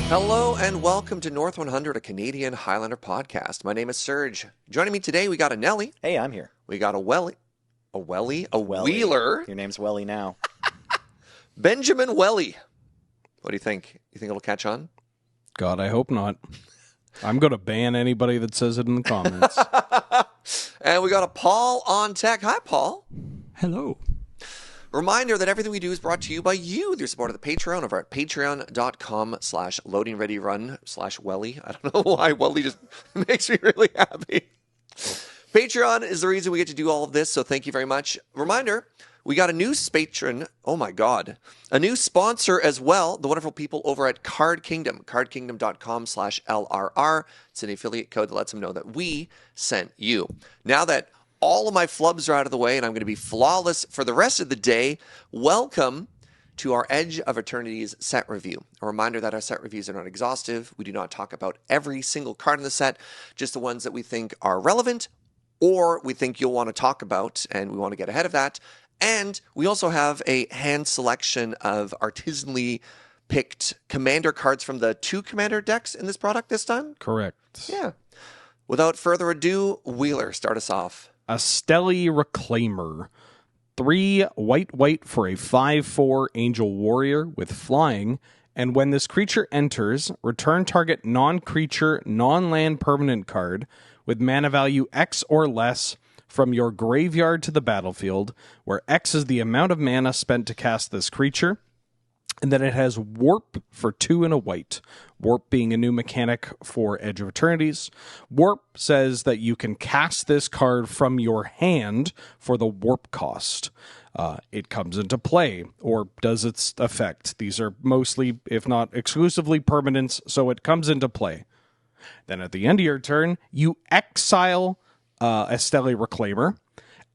Hello and welcome to North 100, a Canadian Highlander podcast. My name is Serge. Joining me today, we got a Nelly. Hey, I'm here. We got a Welly. A Wheeler. Your name's Welly now. Benjamin Welly. What do you think? You think it'll catch on? God, I hope not. I'm going to ban anybody that says it in the comments. And we got a Paul on tech. Hi, Paul. Hello. Reminder that everything we do is brought to you by you, your support of the Patreon over at patreon.com/loadingreadyrun/Welly. I don't know why Welly just makes me really happy. Patreon is the reason we get to do all of this, so thank you very much. Reminder, we got a new patron, oh my God, a new sponsor as well, the wonderful people over at Card Kingdom, cardkingdom.com/LRR. It's an affiliate code that lets them know that we sent you. Now that all of my flubs are out of the way and I'm going to be flawless for the rest of the day, welcome to our Edge of Eternities set review. A reminder that our set reviews are not exhaustive. We do not talk about every single card in the set, just the ones that we think are relevant or we think you'll want to talk about, and we want to get ahead of that. And we also have a hand selection of artisanally picked commander cards from the 2 commander decks in this product this time. Correct. Yeah. Without further ado, Wheeler, start us off. A Stelly Reclaimer. 3 white for a 5/4 Angel Warrior with flying, and when this creature enters, return target non-creature, non-land permanent card with mana value X or less from your graveyard to the battlefield, where X is the amount of mana spent to cast this creature, and then it has Warp for 2 and a white. Warp being a new mechanic for Edge of Eternities. Warp says that you can cast this card from your hand for the Warp cost. It comes into play, or does its effect. These are mostly, if not exclusively, permanents, so it comes into play. Then at the end of your turn, you exile a Stelly Reclaimer,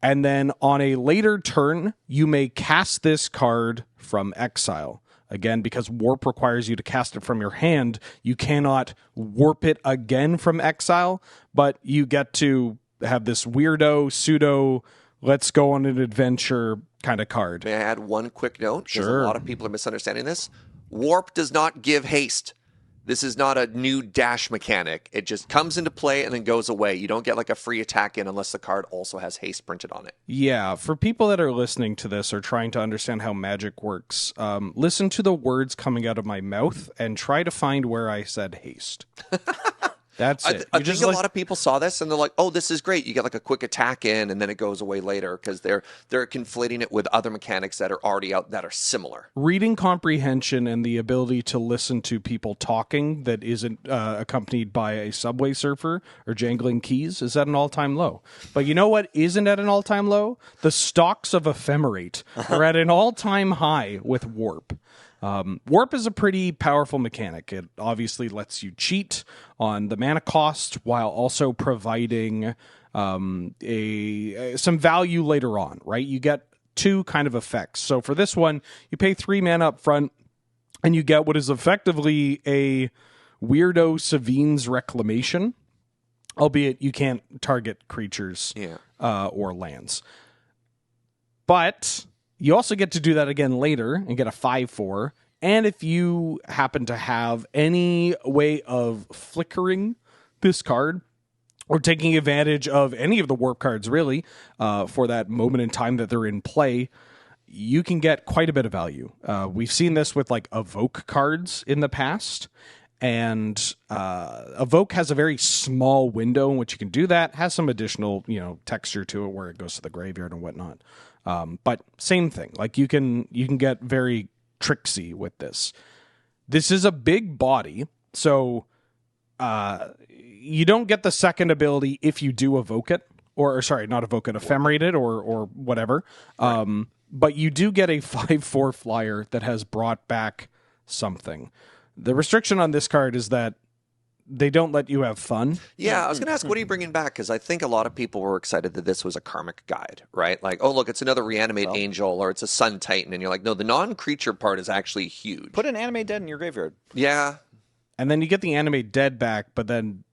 and then on a later turn, you may cast this card from exile. Again, because Warp requires you to cast it from your hand, you cannot warp it again from exile, but you get to have this weirdo, pseudo, let's go on an adventure kind of card. May I add one quick note? Sure. Because a lot of people are misunderstanding this. Warp does not give haste. This is not a new dash mechanic. It just comes into play and then goes away. You don't get like a free attack in unless the card also has haste printed on it. Yeah, for people that are listening to this or trying to understand how magic works, listen to the words coming out of my mouth and try to find where I said haste. That's it. I think a lot of people saw this and they're like, oh, this is great. You get like a quick attack in and then it goes away later because they're conflating it with other mechanics that are already out that are similar. Reading comprehension and the ability to listen to people talking that isn't accompanied by a subway surfer or jangling keys is at an all-time low. But you know what isn't at an all-time low? The stocks of Ephemerate are at an all-time high with Warp. Warp is a pretty powerful mechanic. It obviously lets you cheat on the mana cost while also providing some value later on, right? You get 2 kind of effects. So for this one, you pay 3 mana up front, and you get what is effectively a weirdo Savine's Reclamation, albeit you can't target creatures or lands. But you also get to do that again later and get a 5/4. And if you happen to have any way of flickering this card or taking advantage of any of the Warp cards, really, for that moment in time that they're in play, you can get quite a bit of value. We've seen this with like Evoke cards in the past. And Evoke has a very small window in which you can do that. Has some additional, texture to it where it goes to the graveyard and whatnot. But same thing. Like you can get very tricksy with this. This is a big body, so you don't get the second ability if you do evoke it, or sorry, not evoke it, ephemerate it, or whatever. Right. But you do get a 5/4 flyer that has brought back something. The restriction on this card is that they don't let you have fun. Yeah, I was going to ask, what are you bringing back? Because I think a lot of people were excited that this was a Karmic Guide, right? Like, oh, look, it's another Reanimate Angel, or it's a Sun Titan. And you're like, no, the non-creature part is actually huge. Put an Animate Dead in your graveyard. Yeah. And then you get the Animate Dead back, but then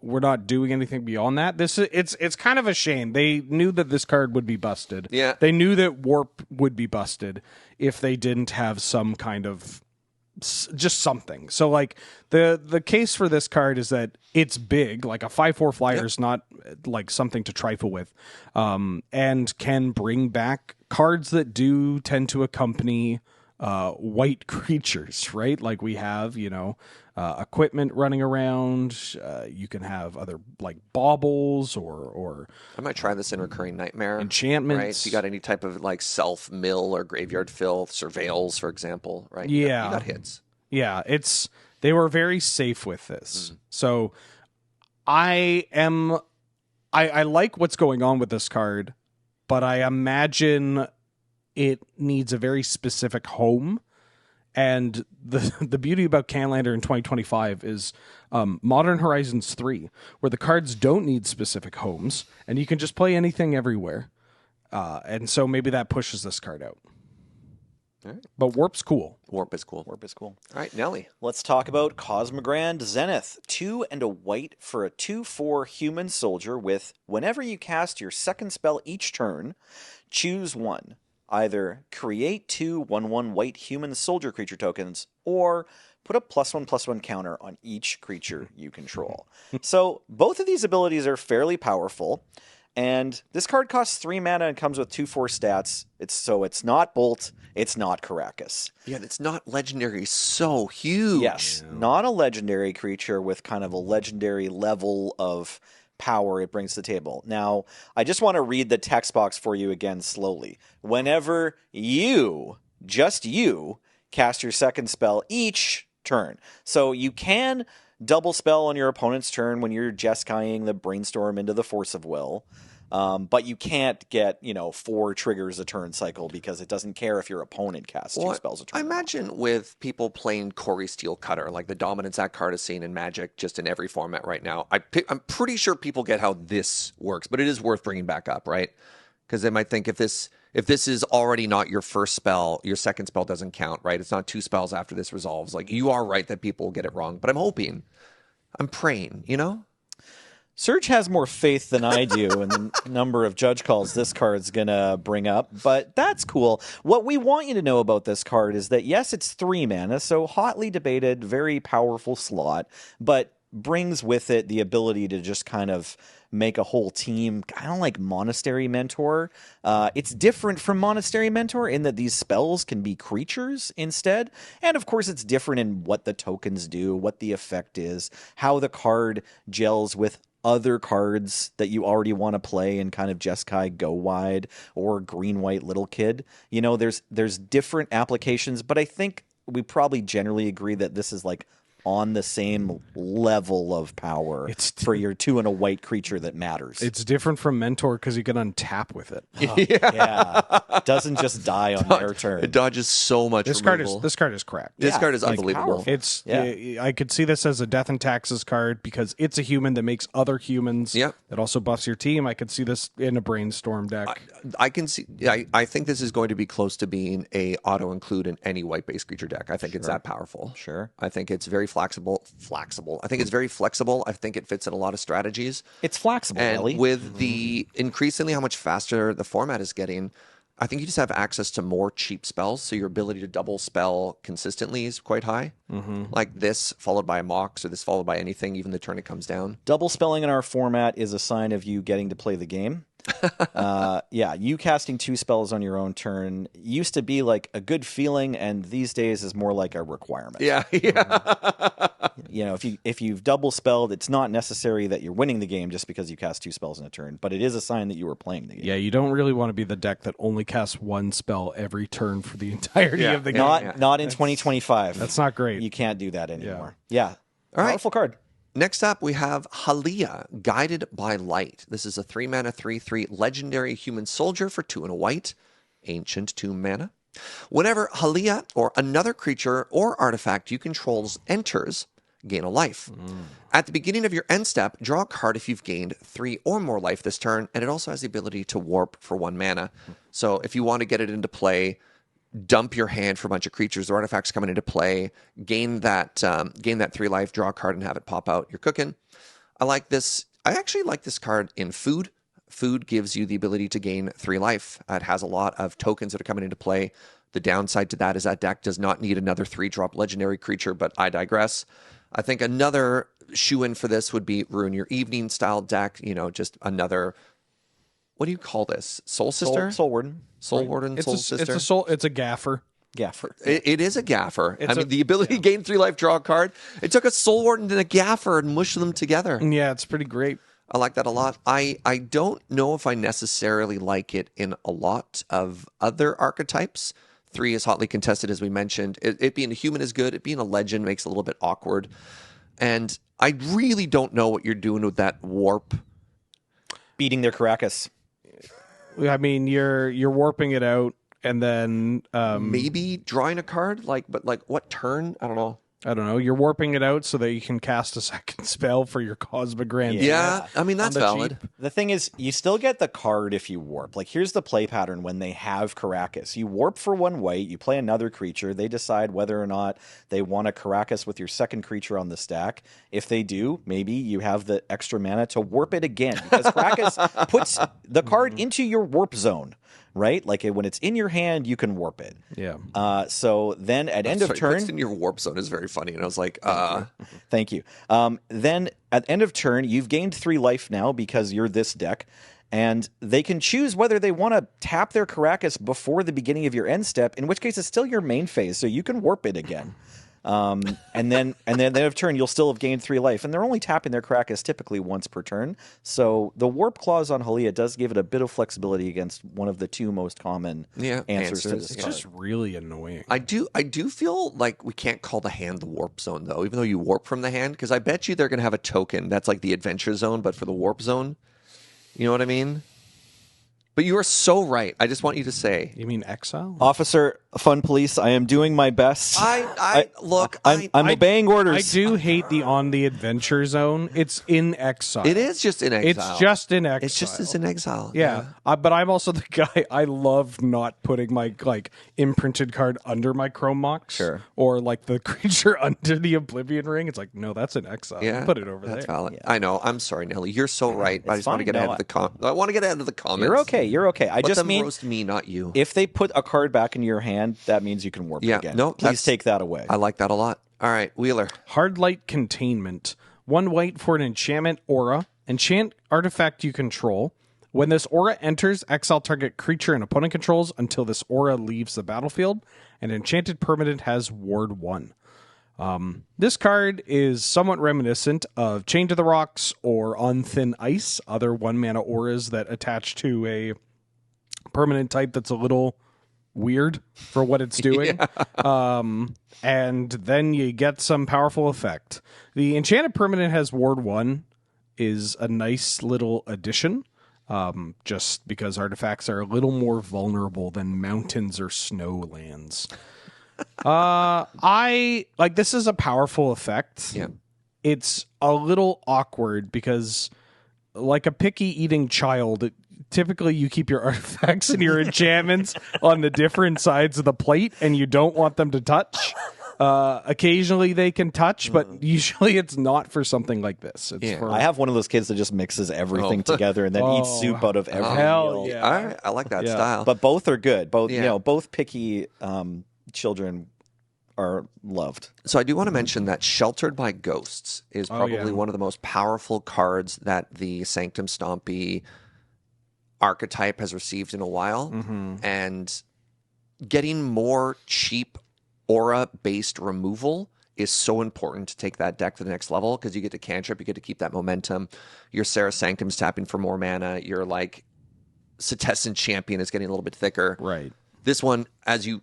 we're not doing anything beyond that. It's kind of a shame. They knew that this card would be busted. Yeah. They knew that Warp would be busted if they didn't have some kind of just something. So like the case for this card is that it's big, like a 5/4 flyer is not like something to trifle with, and can bring back cards that do tend to accompany white creatures, right? Like we have, equipment running around. You can have other like baubles or I might try this in Recurring Nightmare. enchantments. Right? If you got any type of like self-mill or graveyard fill, surveils, for example, right? Yeah. You got hits. Yeah, they were very safe with this. So I like what's going on with this card, but I imagine it needs a very specific home. And the beauty about Canlander in 2025 is Modern Horizons 3, where the cards don't need specific homes, and you can just play anything everywhere. And so maybe that pushes this card out. All right. But Warp's cool. Warp is cool. Warp is cool. All right, Nelly. Let's talk about Cosmogrand Zenith. 2 and a white for a 2/4 human soldier with, whenever you cast your second spell each turn, choose one. Either create 2 1/1 white human soldier creature tokens, or put a +1/+1 counter on each creature you control. So both of these abilities are fairly powerful. And this card costs 3 mana and comes with 2/4 stats. It's not Bolt, it's not Caracas. Yeah, it's not legendary. So huge. Yes, not a legendary creature with kind of a legendary level of power it brings to the table. Now, I just want to read the text box for you again slowly. Whenever you, just you, cast your second spell each turn. So you can double spell on your opponent's turn when you're Jeskaiing the Brainstorm into the Force of Will. But you can't get, 4 triggers a turn cycle because it doesn't care if your opponent casts 2 spells a turn. I imagine with people playing Corey Steelcutter, like the dominance that card is seen in Magic just in every format right now, I'm pretty sure people get how this works, but it is worth bringing back up, right? Because they might think if this is already not your first spell, your second spell doesn't count, right? It's not 2 spells after this resolves. Like, you are right that people will get it wrong, but I'm praying, Serge has more faith than I do in the number of judge calls this card's going to bring up, but that's cool. What we want you to know about this card is that, yes, it's 3 mana, so hotly debated, very powerful slot, but brings with it the ability to just kind of make a whole team kind of like Monastery Mentor. It's different from Monastery Mentor in that these spells can be creatures instead. And of course, it's different in what the tokens do, what the effect is, how the card gels with other cards that you already want to play and kind of Jeskai Go Wide or Green-White Little Kid. There's different applications, but I think we probably generally agree that this is like on the same level of power for your 2 and a white creature that matters. It's different from Mentor because you can untap with it. Yeah. It doesn't just die on their turn. It dodges so much This card removal. is cracked. This card is like unbelievable. powerful. I could see this as a Death and Taxes card because it's a human that makes other humans. Yep. That also buffs your team. I could see this in a Brainstorm deck. I can see. I think this is going to be close to being a auto include in any white base creature deck. I think it's that powerful. Sure. I think it's very flexible. I think it's very flexible. I think it fits in a lot of strategies. It's flexible, And Ellie. with the increasingly how much faster the format is getting, I think you just have access to more cheap spells, so your ability to double spell consistently is quite high. Like this followed by a Mox, or this followed by anything, even the turn it comes down. Double spelling in our format is a sign of you getting to play the game. You casting 2 spells on your own turn used to be like a good feeling, and these days is more like a requirement. Yeah. If you've double spelled, it's not necessary that you're winning the game just because you cast 2 spells in a turn, but it is a sign that you were playing the game. Yeah, you don't really want to be the deck that only casts 1 spell every turn for the entirety of the game. Not in 2025. That's not great. You can't do that anymore. Yeah. All right. Powerful card. Next up, we have Halia, Guided by Light. This is a 3 mana, 3/3 legendary human soldier for 2 and a white, ancient 2 mana. Whenever Halia or another creature or artifact you control enters, gain a life. At the beginning of your end step, draw a card if you've gained 3 or more life this turn, and it also has the ability to warp for 1 mana. So if you want to get it into play, dump your hand for a bunch of creatures or artifacts coming into play, gain that 3 life, draw a card, and have it pop out. You're cooking. I like this. I actually like this card in food. Food gives you the ability to gain 3 life. It has a lot of tokens that are coming into play. The downside to that is that deck does not need another 3-drop legendary creature, but I digress. I think another shoe-in for this would be Ruin Your Evening style deck. Just another, what do you call this? Soul Sister? Soul Warden. Soul Warden, Soul Sister? It's a gaffer. Gaffer. It is a gaffer. The ability to gain 3 life, draw a card. It took a Soul Warden and a gaffer and mushed them together. Yeah, it's pretty great. I like that a lot. I don't know if I necessarily like it in a lot of other archetypes. 3 is hotly contested, as we mentioned. It being a human is good. It being a legend makes it a little bit awkward. And I really don't know what you're doing with that warp. Beating their Caracas. I mean, you're warping it out, and then Maybe drawing a card? But what turn? I don't know. You're warping it out so that you can cast a second spell for your Cosmic Grand. Yeah, I mean, that's valid. cheap. The thing is, you still get the card if you warp. Like, here's the play pattern when they have Caracas. You warp for 1 white, you play another creature, they decide whether or not they want a Caracas with your second creature on the stack. If they do, maybe you have the extra mana to warp it again, because Caracas puts the card into your warp zone. Right? Like, when it's in your hand, you can warp it. Yeah. So then at end of turn... What's in your warp zone is very funny. And I was like, Thank you. Then at end of turn, you've gained 3 life now because you're this deck. And they can choose whether they want to tap their Caracas before the beginning of your end step, in which case it's still your main phase, so you can warp it again. And then at the end of turn, you'll still have gained 3 life. And they're only tapping their Caracas typically once per turn. So the warp clause on Halia does give it a bit of flexibility against one of the 2 most common answers to this It's card. just really annoying. I do feel like we can't call the hand the warp zone, though, even though you warp from the hand, because I bet you they're going to have a token that's like the adventure zone, but for the warp zone. You know what I mean? But you are so right. I just want you to say. You mean exile? Officer Fun Police, I am doing my best. I'm obeying orders. I do hate the on the adventure zone. It's in exile. It is just in exile. It's just in exile. It's just in exile. Yeah. But I'm also the guy, I love not putting my imprinted card under my Chrome Mox. Sure. Or the creature under the Oblivion Ring. It's like, no, that's in exile. Yeah, Put it over that's there. valid. Yeah. I know. I'm sorry, Nelly. You're so right. But I just want to get ahead of the I want to get ahead of the comments. You're okay. I Let just them mean roast me, not you. if they put a card back in your hand, that means you can warp it again. No, please take that away. I like that a lot. All right, Wheeler. Hard Light Containment. 1 white for an enchantment aura. Enchant artifact you control. When this aura enters, exile target creature and opponent controls until this aura leaves the battlefield. An enchanted permanent has Ward 1. This card is somewhat reminiscent of Chain to the Rocks or On Thin Ice, other 1-mana auras that attach to a permanent type that's a little weird for what it's doing. And then you get some powerful effect. The enchanted permanent has Ward 1 is a nice little addition. Just because artifacts are a little more vulnerable than mountains or snowlands. This is a powerful effect. Yeah. It's a little awkward because like a picky eating child, typically you keep your artifacts and your enchantments on the different sides of the plate and you don't want them to touch. Occasionally they can touch, but usually it's not for something like this. It's for... I have one of those kids that just mixes everything together and then eats soup out of every hell meal. yeah. All right, I like that style. But both are good. Both both picky children are loved. So I do want to mention that Sheltered by Ghosts is probably one of the most powerful cards that the Sanctum Stompy archetype has received in a while. And getting more cheap aura-based removal is so important to take that deck to the next level because you get to cantrip, you get to keep that momentum. Your Sarah Sanctum's tapping for more mana. Your Setessan Champion is getting a little bit thicker. Right. This one, as you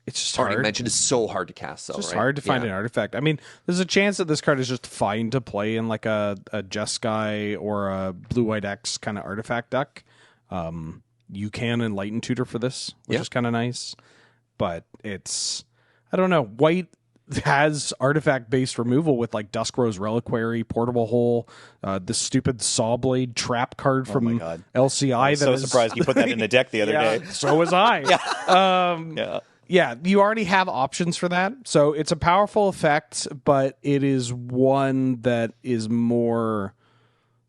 it's just already hard. mentioned, is so hard to cast. It's just hard to find an artifact. I mean, there's a chance that this card is just fine to play in like a Jeskai or a Blue-White X kind of artifact deck. You can Enlighten Tutor for this, which is kind of nice. But it's, I don't know, white has artifact-based removal with like Duskrose Reliquary, Portable Hole, the stupid Sawblade trap card from LCI. I'm so surprised you put that in the deck the other day. So was I. Yeah, you already have options for that. So it's a powerful effect, but it is one that is more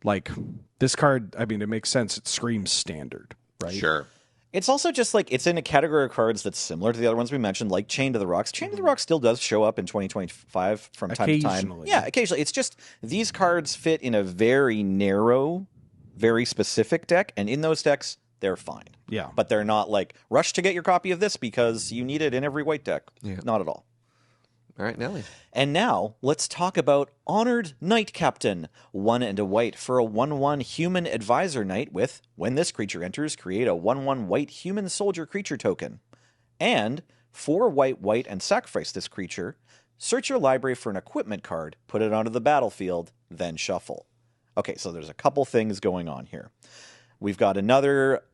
like this card. I mean, it makes sense. It screams standard, right? Sure. It's also just like it's in a category of cards that's similar to the other ones we mentioned, like Chain to the Rocks. Chain to the Rocks still does show up in 2025 from time to time. Occasionally. Yeah, occasionally. It's just these cards fit in a very narrow, very specific deck, and in those decks, they're fine. Yeah. But they're not like, rush to get your copy of this because you need it in every white deck. Yeah. Not at all. All right, Nelly. And now, let's talk about Honored Knight Captain. 1 and a white for a 1/1 human advisor knight with, when this creature enters, create a 1/1 white human soldier creature token. And 4 white, and sacrifice this creature. Search your library for an equipment card, put it onto the battlefield, then shuffle. Okay, so there's a couple things going on here. We've got another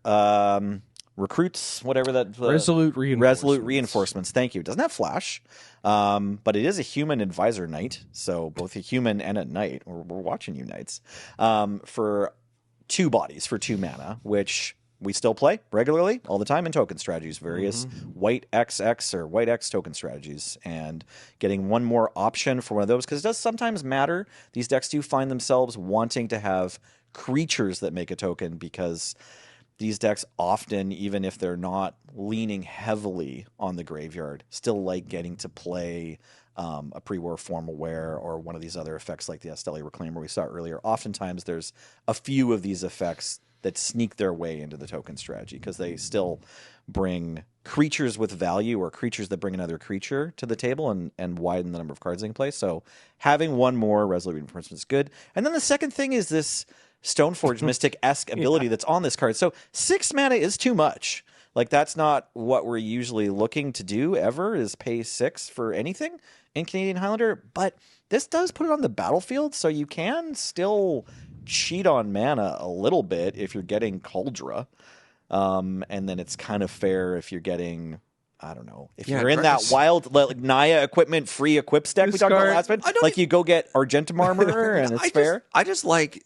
recruits, whatever that... Resolute Reinforcements, thank you. It doesn't have flash, but it is a human advisor knight, so both a human and a knight. We're watching you knights. For 2 bodies, for 2 mana, which we still play regularly, all the time in token strategies, various white XX or white X token strategies, and getting one more option for one of those, because it does sometimes matter. These decks do find themselves wanting to have creatures that make a token, because these decks often, even if they're not leaning heavily on the graveyard, still like getting to play a pre-war Formal Wear or one of these other effects like the Esteli Reclaimer we saw earlier. Oftentimes there's a few of these effects that sneak their way into the token strategy because they still bring creatures with value or creatures that bring another creature to the table and widen the number of cards they can play. So having one more Resolute Reinforcement is good. And then the second thing is this Stoneforge Mystic-esque ability that's on this card. So 6 mana is too much. Like, that's not what we're usually looking to do ever, is pay 6 for anything in Canadian Highlander. But this does put it on the battlefield, so you can still cheat on mana a little bit if you're getting Cauldra. And then it's kind of fair if you're getting... I don't know. If you're in that wild like, Naya equipment free equips deck we talked about last time, like you go get Argentum Armor and it's fair. I just like,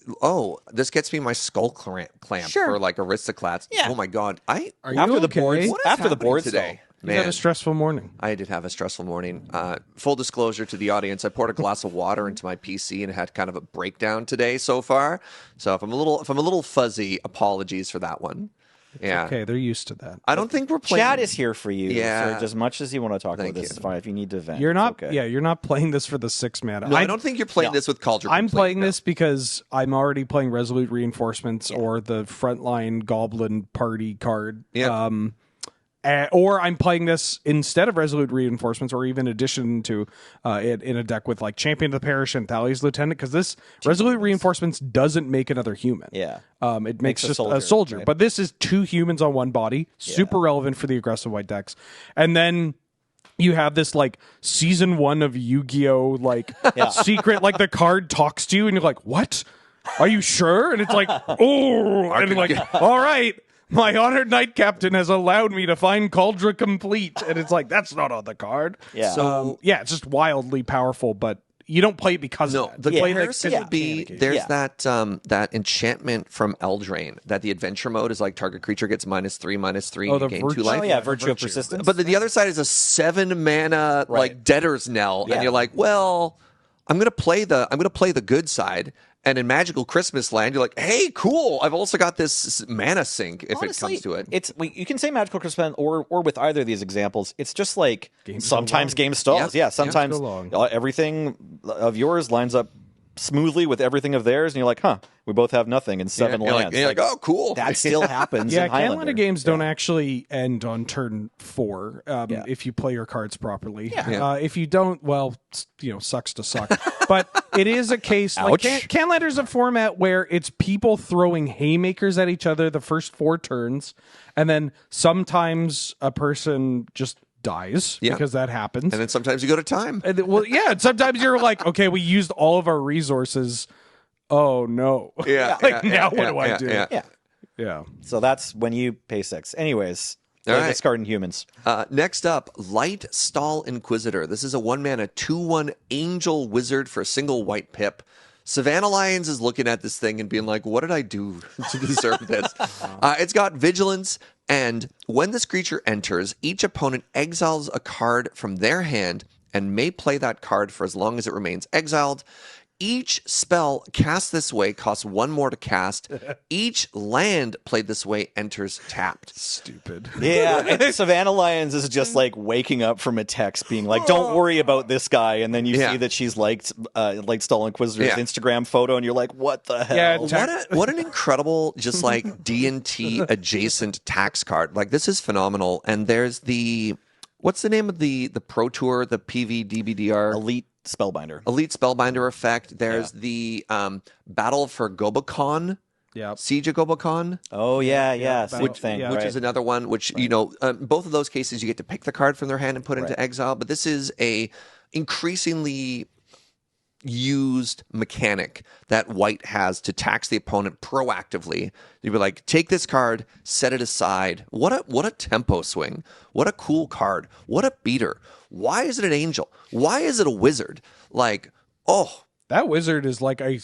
this gets me my skull clamp for like Aristoclats. Yeah. Oh my God. Are you after the okay? boards, What is after the happening boards today? You had a stressful morning. I did have a stressful morning. Full disclosure to the audience, I poured a glass of water into my PC and had kind of a breakdown today so far. So if I'm a little fuzzy, apologies for that one. Yeah. Okay, they're used to that. I don't think we're playing. Chad is here for you. Yeah. So as much as you want to talk Thank about this, you. is fine. If you need to vent, You're not. it's okay. Yeah, you're not playing this for the 6 mana. No, I don't think you're playing this with Cauldron. I'm playing this because I'm already playing Resolute Reinforcements or the Frontline Goblin Party card. Yeah. Or I'm playing this instead of Resolute Reinforcements, or even addition to it in a deck with like Champion of the Parish and Thalia's Lieutenant, because this Resolute Reinforcements doesn't make another human. Yeah. It makes just soldier, a soldier. right? But this is 2 humans on 1 body, super relevant for the aggressive white decks. And then you have this like season 1 of Yu-Gi-Oh! Like secret, like the card talks to you and you're like, what? Are you sure? And it's like, oh, and like, all right. My Honored Knight Captain has allowed me to find Cauldra complete. And it's like, that's not on the card. Yeah. So it's just wildly powerful, but you don't play it because of that. the You play it comparison because would be there's that enchantment from Eldraine that the adventure mode is like target creature gets -3/-3 and you gain 2 life. Oh yeah, Virtue of Persistence. But the other side is a 7 mana like Debtor's Knell, Yeah. and you're like, well, I'm gonna play the good side. And in Magical Christmas Land, you're like, hey, cool! I've also got this mana sink if Honestly, it comes to it. It's you can say Magical Christmas Land or with either of these examples. It's just like sometimes game stalls. Yeah, sometimes everything of yours lines up smoothly with everything of theirs, and you're like, huh, we both have nothing in 7 lands. You're like, oh, cool. That still happens. Yeah, in Highlander. Highlander games don't actually end on turn 4 if you play your cards properly. Yeah. If you don't, well, sucks to suck. But it is a case like Canlander's a format where it's people throwing haymakers at each other the first 4 turns, and then sometimes a person just dies because that happens. And then sometimes you go to time. And sometimes you're like, okay, we used all of our resources. Oh no. Yeah. Now what do I do? Yeah. So that's when you pay 6. Anyways, discarding humans. Next up, Light Stall Inquisitor. This is a 1 mana 2/1 angel wizard for a single white pip. Savannah Lions is looking at this thing and being like, what did I do to deserve this? It's got vigilance, and when this creature enters, each opponent exiles a card from their hand and may play that card for as long as it remains exiled. Each spell cast this way costs 1 more to cast. Each land played this way enters tapped. Stupid. Yeah, and Savannah Lions is just like waking up from a text being like, don't worry about this guy. And then you see that she's liked Stall Inquisitor's Instagram photo, and you're like, what the hell? Yeah, what an incredible, just like D&T adjacent tax card. Like, this is phenomenal. And there's what's the name of the Pro Tour, the PVDBDR? Elite Spellbinder effect. There's the Battle for Gobakon. Yeah. Siege of Gobakon. Oh, yeah. Same thing. Which right. is another one, which, both of those cases you get to pick the card from their hand and put into exile. But this is a increasingly used mechanic that White has to tax the opponent proactively. You'd be like, take this card, set it aside. What a tempo swing. What a cool card. What a beater. Why is it an angel? Why is it a wizard? Like, that wizard is like a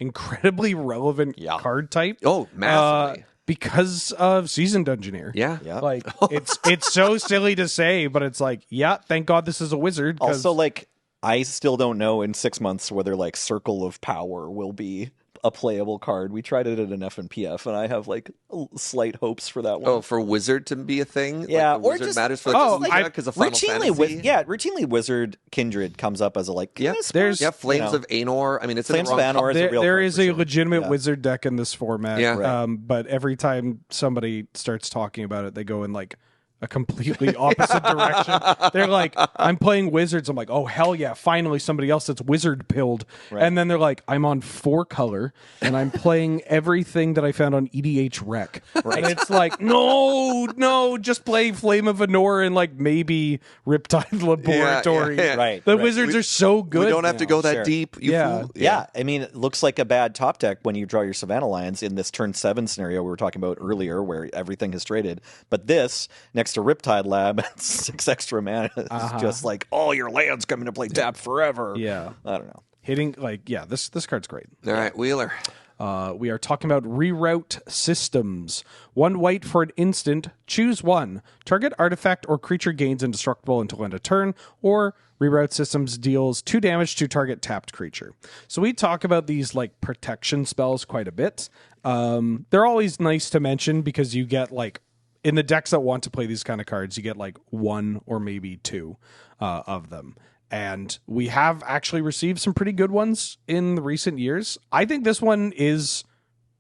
incredibly relevant card type. Oh, massively. Because of Seasoned Engineer. Yeah. Like, it's so silly to say, but it's like, thank God this is a wizard. Also, like, I still don't know in 6 months whether like Circle of Power will be a playable card. We tried it at an FNPF, and I have like slight hopes for that one. Oh, for Wizard to be a thing? Yeah, like, or Wizard just matters for because of Final Fantasy. Routinely Wizard Kindred comes up as a like. There's Flames of Aenor. I mean, it's Flames of Aenor is a real. There is a legitimate Wizard deck in this format. Yeah. But every time somebody starts talking about it, they go in like a completely opposite direction. They're like, I'm playing Wizards. I'm like, oh, hell yeah, finally somebody else that's Wizard pilled. Right. And then they're like, I'm on 4-color, and I'm playing everything that I found on EDH Rec. Right. And it's like, no, just play Flame of Aenor and like maybe Riptide Laboratory. Yeah. Right. The Wizards are so good. We don't have to go that deep. Fool. Yeah. I mean, it looks like a bad top deck when you draw your Savannah Lions in this turn 7 scenario we were talking about earlier where everything is traded. But this, next to Riptide Lab and 6 extra mana is just like, your land's coming to play tap forever. Yeah. I don't know. Hitting, like, this card's great. All right, Wheeler. We are talking about reroute systems. 1 white for an instant. Choose 1. Target artifact or creature gains indestructible until end of turn, or reroute systems deals 2 damage to target tapped creature. So we talk about these like protection spells quite a bit. They're always nice to mention because you get like, in the decks that want to play these kind of cards, you get like 1 or maybe 2 of them. And we have actually received some pretty good ones in the recent years. I think this one is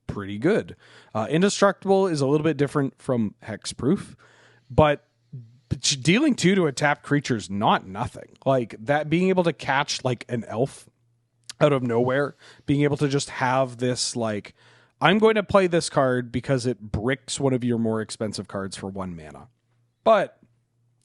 pretty good. Indestructible is a little bit different from Hexproof, but dealing 2 to a tapped creature is not nothing. Like that, being able to catch like an elf out of nowhere, being able to just have this like, I'm going to play this card because it bricks one of your more expensive cards for 1 mana. But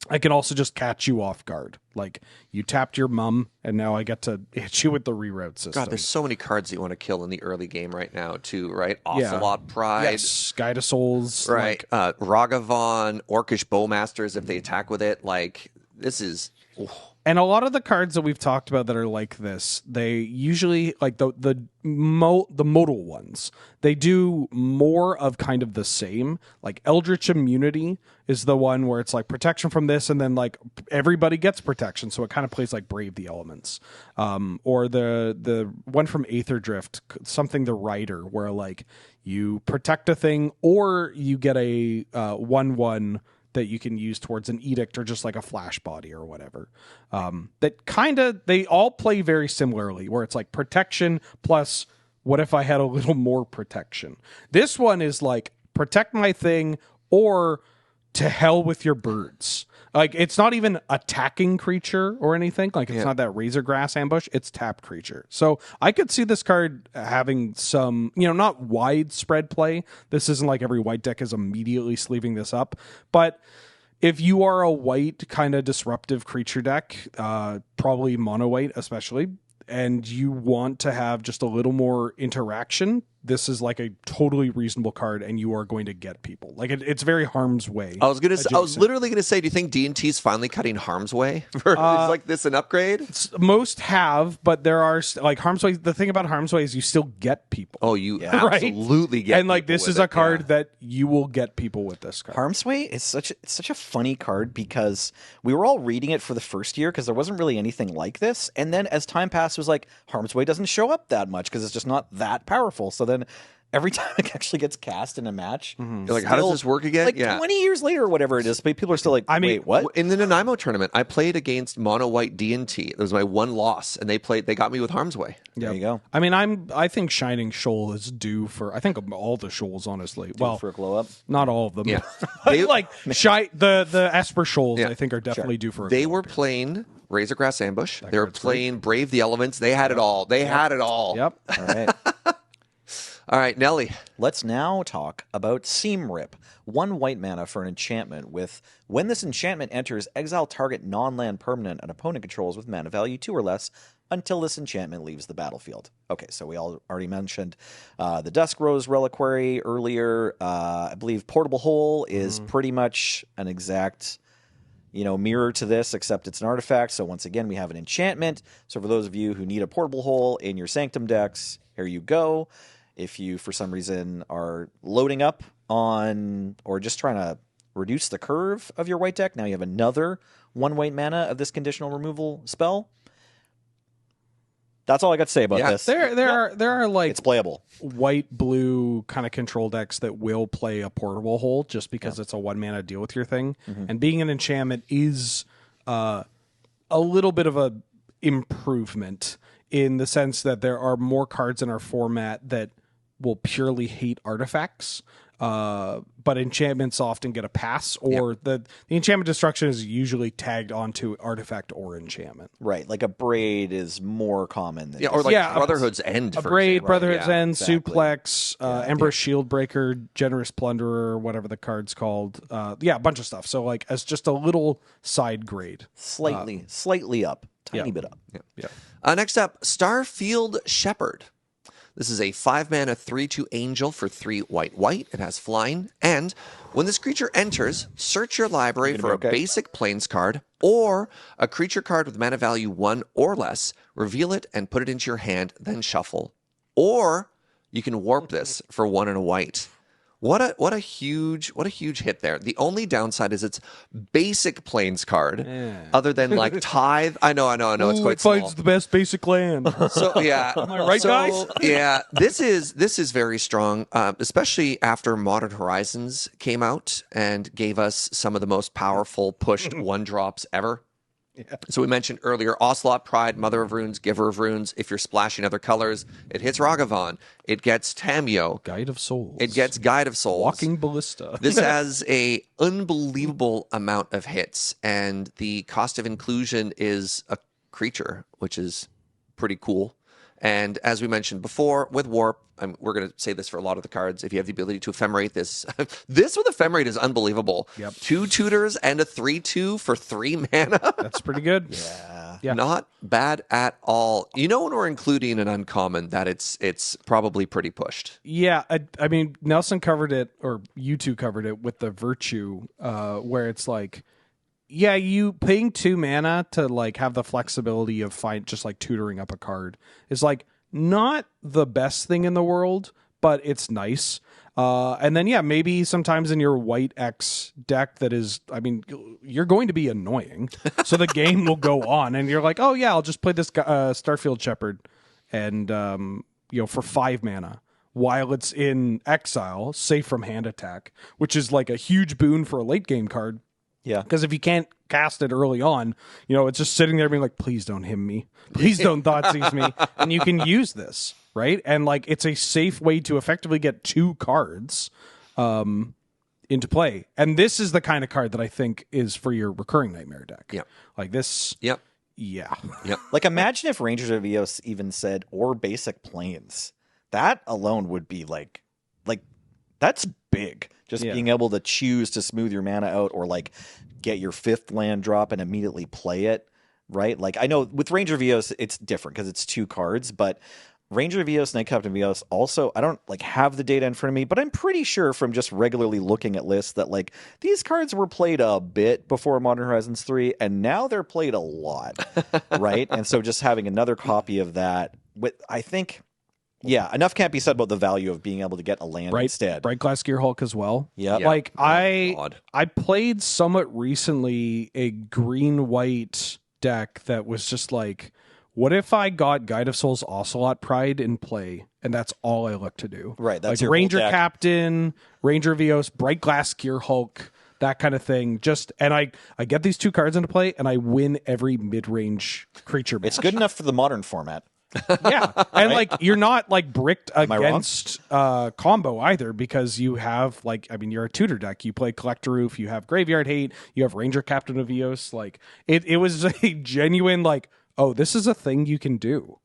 I can also just catch you off guard. Like, you tapped your mum, and now I get to hit you with the reroute system. God, there's so many cards that you want to kill in the early game right now, too, right? Ocelot Pride. Yes, Guide of Souls. Right. Ragavan, Orcish Bowmasters, if they attack with it. Like, this is... And a lot of the cards that we've talked about that are like this, they usually, like the modal ones, they do more of kind of the same. Like Eldritch Immunity is the one where it's like protection from this, and then like everybody gets protection, so it kind of plays like Brave the Elements. Or the one from Aether Drift, something the Rider, where like you protect a thing, or you get a 1/1 that you can use towards an edict or just like a flash body or whatever. That kind of, they all play very similarly, where it's like protection plus what if I had a little more protection. This one is like protect my thing or to hell with your birds. Like it's not even attacking creature or anything. Like it's not that Razor Grass ambush. It's tapped creature. So I could see this card having some, not widespread play. This isn't like every white deck is immediately sleeving this up. But if you are a white kind of disruptive creature deck, probably mono white especially, and you want to have just a little more interaction, this is like a totally reasonable card, and you are going to get people. Like it's very harm's way. I was literally gonna say, do you think D&T's finally cutting harm's way? Is like this an upgrade? Most have, but there are like harm's way. The thing about harm's way is you still get people. Oh, you absolutely get. And like this is a card that you will get people with this card. Harm's Way is such a funny card because we were all reading it for the first year because there wasn't really anything like this, and then as time passed, it was like Harm's Way doesn't show up that much because it's just not that powerful. So then every time it actually gets cast in a match, you're like, how does this work again? Like 20 years later or whatever it is, people are still like, wait, what? In the Nanaimo tournament, I played against mono white D&T. It was my one loss, and they got me with Harm's Way. There you go. I mean, I think Shining Shoal is due for. I think all the shoals, honestly. For a glow up. Not all of them. Yeah, like the Esper shoals, I think are definitely due for. They were playing Razorgrass Ambush. They were playing Brave the Elements. They had it all. They had it all. Yep. All right. All right, Nelly. Let's now talk about Seam Rip. 1 white mana for an enchantment with, when this enchantment enters, exile target non-land permanent an opponent controls with mana value 2 or less until this enchantment leaves the battlefield. Okay, so we already mentioned the Dusk Rose Reliquary earlier. I believe Portable Hole is pretty much an exact mirror to this, except it's an artifact. So once again, we have an enchantment. So for those of you who need a Portable Hole in your Sanctum decks, here you go. If you, for some reason, are loading up on or just trying to reduce the curve of your white deck, now you have another 1 white mana of this conditional removal spell. That's all I got to say about this. There are like it's playable. White blue kind of control decks that will play a Portable Hole just because it's a 1 mana deal with your thing. And being an enchantment is a little bit of a improvement in the sense that there are more cards in our format that will purely hate artifacts, but enchantments often get a pass, or the enchantment destruction is usually tagged onto artifact or enchantment. Right, like a Braid is more common than or like Brotherhood's End. A Braid, Brotherhood's End, exactly. Suplex, Ember Shieldbreaker, Generous Plunderer, whatever the card's called. A bunch of stuff. So like as just a little side grade, slightly up, tiny bit up. Next up, Starfield Shepherd. This is a 5 mana 3/2 angel for 3 white. It has flying. And when this creature enters, search your library for a basic plains card or a creature card with mana value 1 or less. Reveal it and put it into your hand, then shuffle. Or you can warp this for 1 and a white. What a huge hit there. The only downside is it's basic plains card, other than like Tithe. I know. It's quite small. It's the best basic land. So yeah, am I right, guys? Yeah, this is very strong, especially after Modern Horizons came out and gave us some of the most powerful pushed 1-drops ever. Yeah. So we mentioned earlier, Ocelot Pride, Mother of Runes, Giver of Runes. If you're splashing other colors, it hits Ragavan. It gets Tameo. Guide of Souls. It gets Guide of Souls. Walking Ballista. This has a unbelievable amount of hits, and the cost of inclusion is a creature, which is pretty cool. And as we mentioned before, with Warp, we're going to say this for a lot of the cards. If you have the ability to ephemerate this, this with ephemerate is unbelievable. Yep. 2 tutors and a 3/2 for 3 mana. That's pretty good. Yeah. Not bad at all. When we're including an uncommon, that it's probably pretty pushed. Yeah, I mean, Nelson covered it, or you two covered it with the Virtue, where it's like, yeah, you paying 2 mana to like have the flexibility of just like tutoring up a card is like not the best thing in the world, but it's nice. And then maybe sometimes in your white X deck that is, I mean, you're going to be annoying, so the game will go on, and you're like, oh yeah, I'll just play this Starfield Shepherd, and for 5 mana. While it's in exile, safe from hand attack, which is like a huge boon for a late game card. Yeah. Because if you can't cast it early on, it's just sitting there being like, please don't him me. Please don't Thoughtseize me. And you can use this, right? And like it's a safe way to effectively get 2 cards into play. And this is the kind of card that I think is for your recurring Nightmare deck. Yeah. Like this. Yep. Yeah. Yep. Like imagine if Rangers of Eos even said, or basic plains. That alone would be like that's big. Just being able to choose to smooth your mana out or like get your 5th land drop and immediately play it, right? Like I know with Ranger of Eos, it's different because it's 2 cards, but Ranger Vios, Knight Captain Vios also, I don't have the data in front of me, but I'm pretty sure from just regularly looking at lists that these cards were played a bit before Modern Horizons 3, and now they're played a lot, right? And so just having another copy of that, I think, enough can't be said about the value of being able to get a land instead. Bright Glass Gear Hulk as well. Yeah. I played somewhat recently a green-white deck that was just what if I got Guide of Souls Ocelot Pride in play, and that's all I look to do? Right, that's your Ranger whole deck. Captain, Ranger Vios, Bright Glass Gear Hulk, that kind of thing. And I get these 2 cards into play, and I win every mid-range creature match. It's good enough for the modern format. Yeah, and you're not bricked I wrong? against combo either, because you have you're a tutor deck. You play Collector Roof, you have Graveyard Hate, you have Ranger Captain of Vios. It was a genuine oh, this is a thing you can do.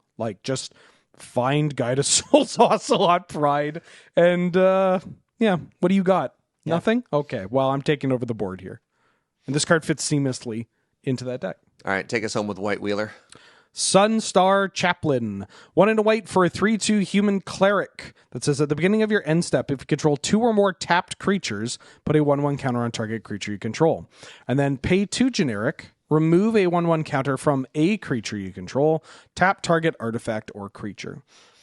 Just find Guide of Souls Ocelot Pride, and what do you got? Yeah. Nothing? Okay, well, I'm taking over the board here. And this card fits seamlessly into that deck. All right, take us home with White Wheeler. Sunstar Chaplain. 1 and a white for a 3/2 human cleric that says at the beginning of your end step, if you control 2 or more tapped creatures, put a 1/1 counter on target creature you control. And then pay 2 generic. Remove a 1/1 counter from a creature you control. Tap target artifact or creature.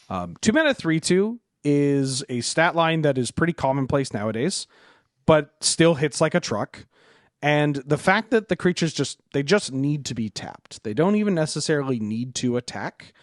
2 mana 3/2 is a stat line that is pretty commonplace nowadays, but still hits like a truck. And the fact that the creatures just need to be tapped. They don't even necessarily need to attack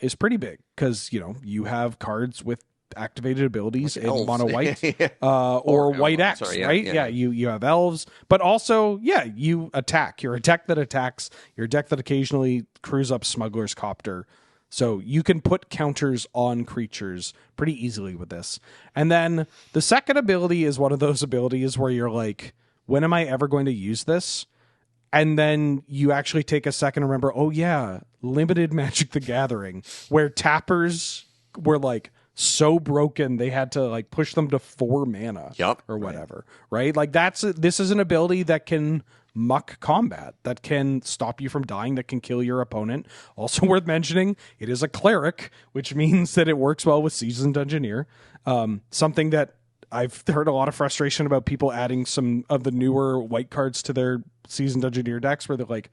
is pretty big, because you have cards with activated abilities in mono white or white X, right? Yeah, you have elves, but also you attack. You're a deck that attacks. You're a deck that occasionally crews up Smuggler's Copter, so you can put counters on creatures pretty easily with this. And then the second ability is one of those abilities where you're like, when am I ever going to use this? And then you actually take a second and remember, oh yeah, limited Magic the Gathering, where tappers were so broken they had to push them to 4 mana or whatever, right? This is an ability that can muck combat, that can stop you from dying, that can kill your opponent. Also worth mentioning, it is a cleric, which means that it works well with Seasoned Engineer. Something that I've heard a lot of frustration about people adding some of the newer white cards to their Seasoned Engineer decks, where they're like,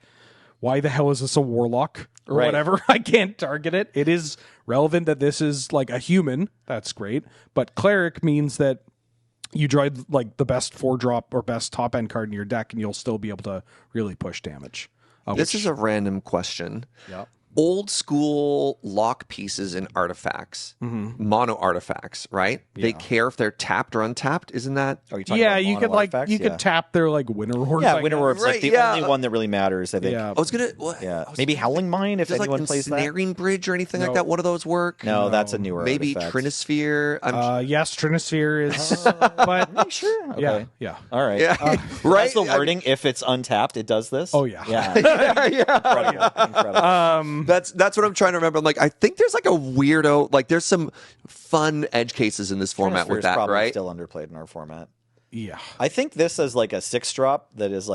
why the hell is this a warlock or whatever? I can't target it. It is relevant that this is a human. That's great. But cleric means that you draw the best 4-drop or best top end card in your deck, and you'll still be able to really push damage. This is a random question. Yeah. Old school lock pieces and artifacts, mono artifacts, right? Yeah. They care if they're tapped or untapped. Isn't that? Are you talking about you could artifacts? you could tap their Winter Orbs. Yeah, Winter Orbs the only one that really matters. I think. Yeah. I was gonna. Maybe Howling Mine if anyone plays that. Ensnaring Bridge or anything like that. One of those work? No, that's a newer. Maybe artifact. Trinisphere. Yes, Trinisphere is. But are you sure? Okay. Yeah. All right. Yeah. Right. That's the wording. If it's untapped, it does this. Oh yeah. Yeah. Incredible. That's what I'm trying to remember. I'm I think there's a weirdo, there's some fun edge cases in this format with that, probably right? Still underplayed in our format. Yeah. I think this is a 6-drop that is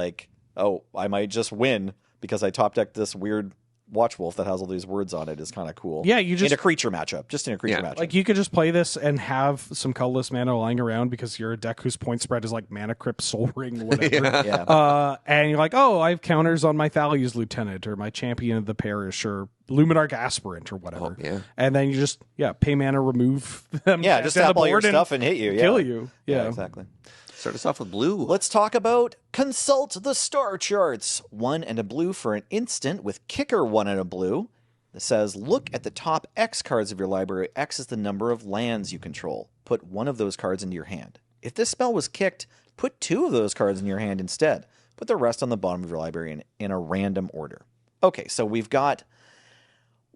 oh, I might just win because I top decked this weird Watchwolf that has all these words on it is kind of cool. Yeah, you just in a creature matchup, matchup. You could just play this and have some colorless mana lying around because you're a deck whose point spread is Mana Crypt, Soul Ring, whatever. And you're oh, I have counters on my Thalia's Lieutenant or my Champion of the Parish or Luminarch Aspirant or whatever. And then you just pay mana, remove them. Yeah, just tap all your stuff and hit you. Kill you. Yeah, exactly. Start us off with blue. Let's talk about Consult the Star Charts. 1 and a blue for an instant with Kicker 1 and a blue. It says, look at the top X cards of your library. X is the number of lands you control. Put one of those cards into your hand. If this spell was kicked, put 2 of those cards in your hand instead. Put the rest on the bottom of your library in a random order. Okay, so we've got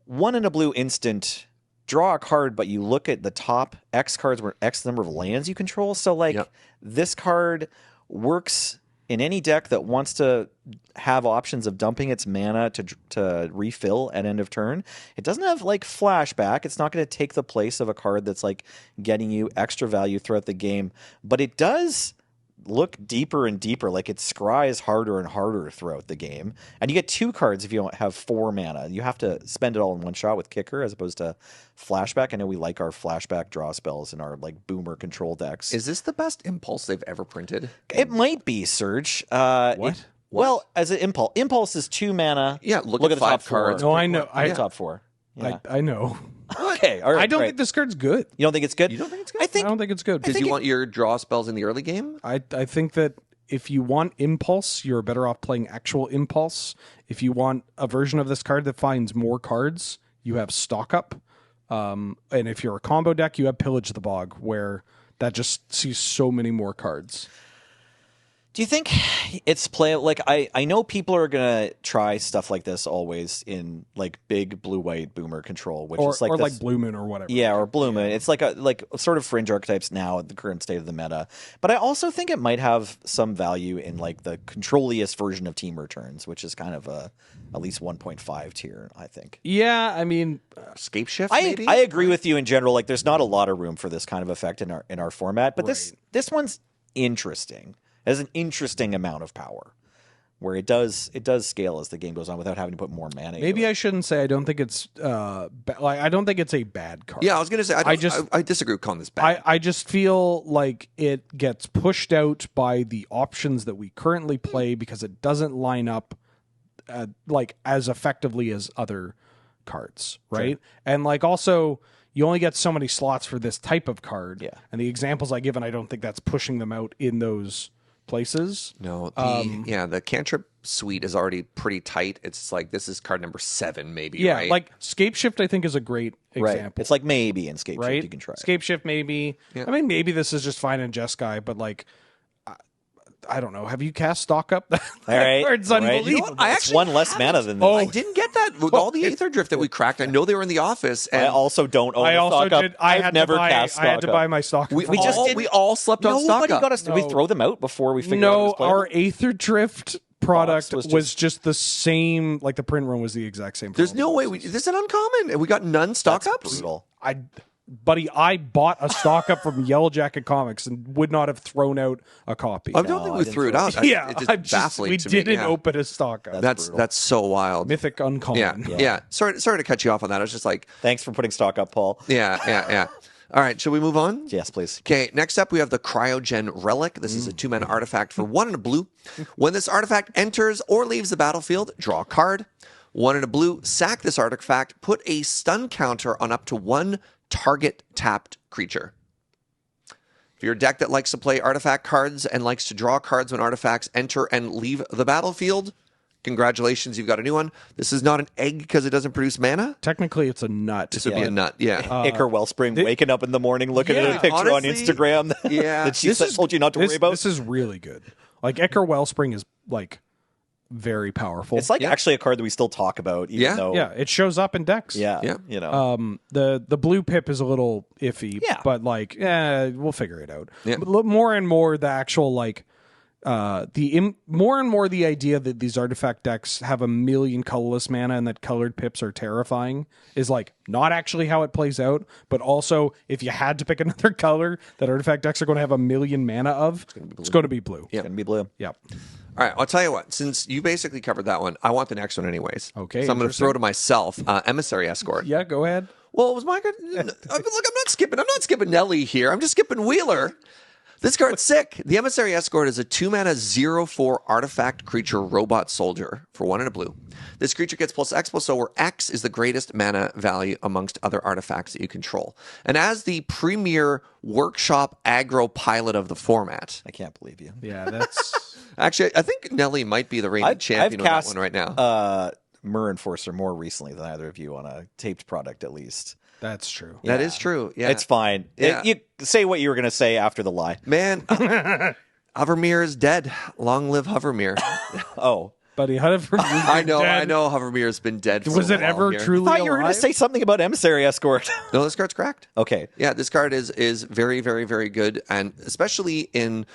1 and a blue instant. Draw a card, but you look at the top X cards where X number of lands you control. So, this card works in any deck that wants to have options of dumping its mana to refill at end of turn. It doesn't have, flashback. It's not going to take the place of a card that's, getting you extra value throughout the game. But it does look deeper and deeper. Like it scries harder and harder throughout the game. And you get 2 cards if you don't have 4 mana. You have to spend it all in one shot with Kicker as opposed to Flashback. I know we like our Flashback draw spells in our like Boomer control decks. Is this the best Impulse they've ever printed? It might be, Serge. What? Well, as an Impulse. Impulse is 2 mana. Yeah, look at at the 5 top 4. cards. No, I know. Top 4. Yeah. I know. Okay, all right. I don't right. think this card's good. You don't think it's good? You don't think it's good? I think I don't think it's good. Because you want your draw spells in the early game? I think that if you want Impulse, you're better off playing actual Impulse. If you want a version of this card that finds more cards, you have Stock Up. And if you're a combo deck, you have Pillage the Bog, where that just sees so many more cards. Do you think it's like I know people are gonna try stuff like this always in like big blue-white Boomer control, which is like like Blue Moon or whatever. Yeah, or Blue Moon. It's like sort of fringe archetypes now at the current state of the meta. But I also think it might have some value in like the controlliest version of Team Returns, which is kind of at least 1.5 tier, I think. Yeah, I mean, Scape Shift, I maybe? agree with you in general. Like, there's not a lot of room for this kind of effect in our format, but this one's interesting. It has an interesting amount of power, where it does scale as the game goes on without having to put more mana. maybe I shouldn't say I don't think it's I don't think it's a bad card. Yeah, I was going to say, I disagree with calling this bad. I just feel like it gets pushed out by the options that we currently play because it doesn't line up like as effectively as other cards, right? Sure. And like also you only get so many slots for this type of card. Yeah. And the examples I give, and I don't think that's pushing them out in those places. No, the cantrip suite is already pretty tight. It's like this is card number 7, maybe. Yeah, right? like Scape Shift, I think is a great example. Right. It's like maybe in Scape right? Shift you can try. Scape Shift, maybe. Yeah. I mean, maybe this is just fine in Jeskai, but like, I don't know. Have you cast Stock Up? All right. It's unbelievable. You know what? I It's actually one less mana than this. I didn't get that with all the Aether Drift that we cracked. I know they were in the office. And I also don't own Stock Up. I've never cast Stock Up. I had to buy my Stock Up. We all slept on Stock Nobody Up. got us. Did we throw them out before we figured out it was playable? Our Aether Drift product was just the same. Like the print run was the exact same. There's no way. This is an uncommon. And we got none Stock Ups. Brutal. Buddy, I bought a Stock Up from Yellow Jacket Comics and would not have thrown out a copy. I don't think we threw it out. Yeah, it's baffling we to me. didn't open a Stock Up. That's so wild. Mythic Uncommon. Yeah. Sorry to cut you off on that. I was just like, thanks for putting Stock Up, Paul. Yeah. All right, shall we move on? Yes, please. Okay, next up we have the Cryogen Relic. This is a 2-mana artifact for 1 and a blue. When this artifact enters or leaves the battlefield, draw a card. 1 and a blue, sack this artifact, put a stun counter on up to 1 target tapped creature. If you're a deck that likes to play artifact cards and likes to draw cards when artifacts enter and leave the battlefield, congratulations, you've got a new one. This is not an egg because it doesn't produce mana. Technically, it's a nut. This would be a nut, yeah. Iker Wellspring waking up in the morning looking at a picture honestly, on Instagram that she told you not to worry about. This is really good. Like, Iker Wellspring is, like, very powerful. It's like actually a card that we still talk about, even though... Yeah, it shows up in decks. Yeah. You know. The blue pip is a little iffy, but, like, we'll figure it out. Yeah. But more and more, the actual, like... more and more the idea that these artifact decks have a million colorless mana and that colored pips are terrifying is like not actually how it plays out, but also if you had to pick another color that artifact decks are going to have a million mana of, it's going to be blue. It's going to be blue. Yep. All right, I'll tell you what. Since you basically covered that one, I want the next one anyways. Okay. So I'm going to throw to myself. Emissary Escort. Yeah, go ahead. Well, it was my good. Look, I'm not skipping Nelly here. I'm just skipping Wheeler. This card's sick. The Emissary Escort is a 2-mana 0/4 artifact creature robot soldier for 1 and a blue. This creature gets +X/+0, where X is the greatest mana value amongst other artifacts that you control. And as the premier workshop aggro pilot of the format. I can't believe you. Yeah, that's... Actually, I think Nelly might be the reigning champion of that one right now. Myr Enforcer more recently than either of you on a taped product, at least. That's true. Yeah. That is true. Yeah, it's fine. Yeah. You say what you were going to say after the lie. Man, Hovermere is dead. Long live Hovermere. Oh. Buddy, Hovermere I know Hovermere has been dead for Was a it while ever here. truly I thought you were going to say something about Emissary Escort. No, this card's cracked. Okay. Yeah, this card is very, very, very good, and especially in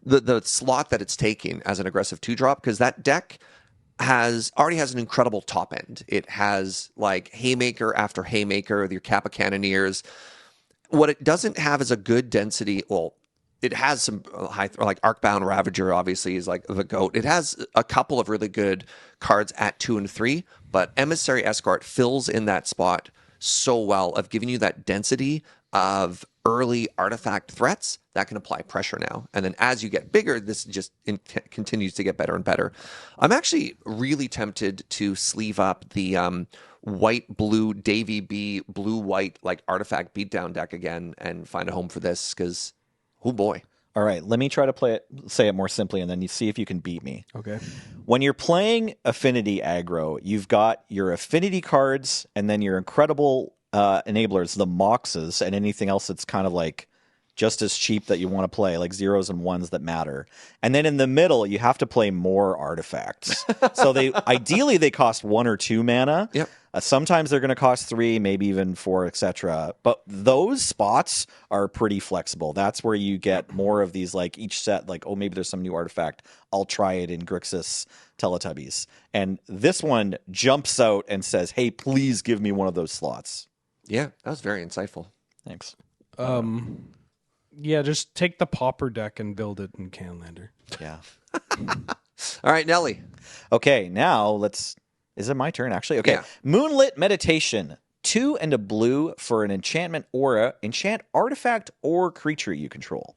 the slot that it's taking as an aggressive 2-drop, because that deck already has an incredible top end. It has like Haymaker after Haymaker with your Kappa Cannoneers. What it doesn't have is a good density. Well, it has some high, like Arcbound Ravager obviously is like the GOAT. It has a couple of really good cards at 2 and 3, but Emissary Escort fills in that spot so well of giving you that density of early artifact threats that can apply pressure now. And then as you get bigger, this just continues to get better and better. I'm actually really tempted to sleeve up the white blue Davy B blue white like artifact beatdown deck again and find a home for this because oh boy. All right, let me try to say it more simply, and then you see if you can beat me. Okay. When you're playing Affinity aggro, you've got your Affinity cards and then your incredible enablers, the Moxes, and anything else that's kind of like just as cheap that you want to play, like zeros and ones that matter. And then in the middle, you have to play more artifacts. So ideally they cost 1 or 2 mana. Yep. Sometimes they're going to cost 3, maybe even 4, etc. But those spots are pretty flexible. That's where you get more of these, like each set, like, oh, maybe there's some new artifact. I'll try it in Grixis Teletubbies. And this one jumps out and says, hey, please give me one of those slots. Yeah, that was very insightful. Thanks. Yeah, just take the Pauper deck and build it in Canlander. Yeah. All right, Nelly. Okay, now is it my turn, actually? Okay. Yeah. Moonlit Meditation. 2 and a blue for an enchantment aura. Enchant artifact or creature you control.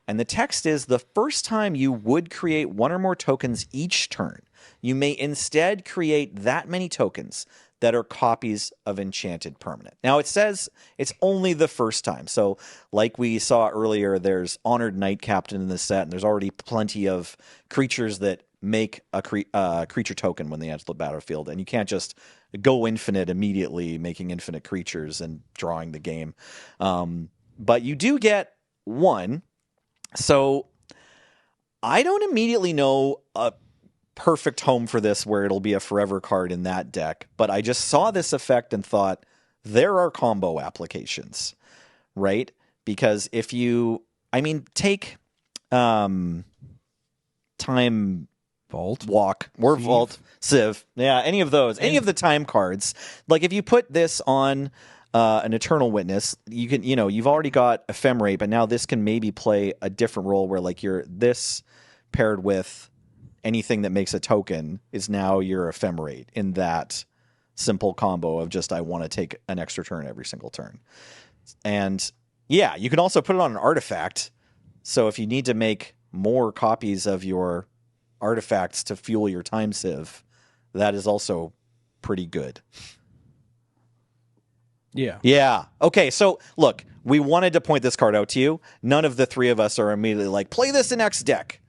And the text is, the first time you would create 1 or more tokens each turn, you may instead create that many tokens that are copies of enchanted permanent. Now, it says it's only the first time. So, like we saw earlier, there's Honored Knight Captain in this set, and there's already plenty of creatures that make a creature token when they enter the battlefield, and you can't just go infinite immediately, making infinite creatures and drawing the game. But you do get 1. So I don't immediately know a perfect home for this where it'll be a forever card in that deck, but I just saw this effect and thought there are combo applications, right? Because if you, take Time Vault, Walk, or Vault, Civ, yeah, any of those, any of the time cards. Like if you put this on an Eternal Witness, you can, you've already got Ephemerate, but now this can maybe play a different role where like you're this paired with anything that makes a token is now your Ephemerate in that simple combo of just I want to take an extra turn every single turn. And yeah, you can also put it on an artifact. So if you need to make more copies of your artifacts to fuel your time civ, that is also pretty good. Yeah. Yeah. Okay, so look, we wanted to point this card out to you. None of the 3 of us are immediately like, play this in X deck.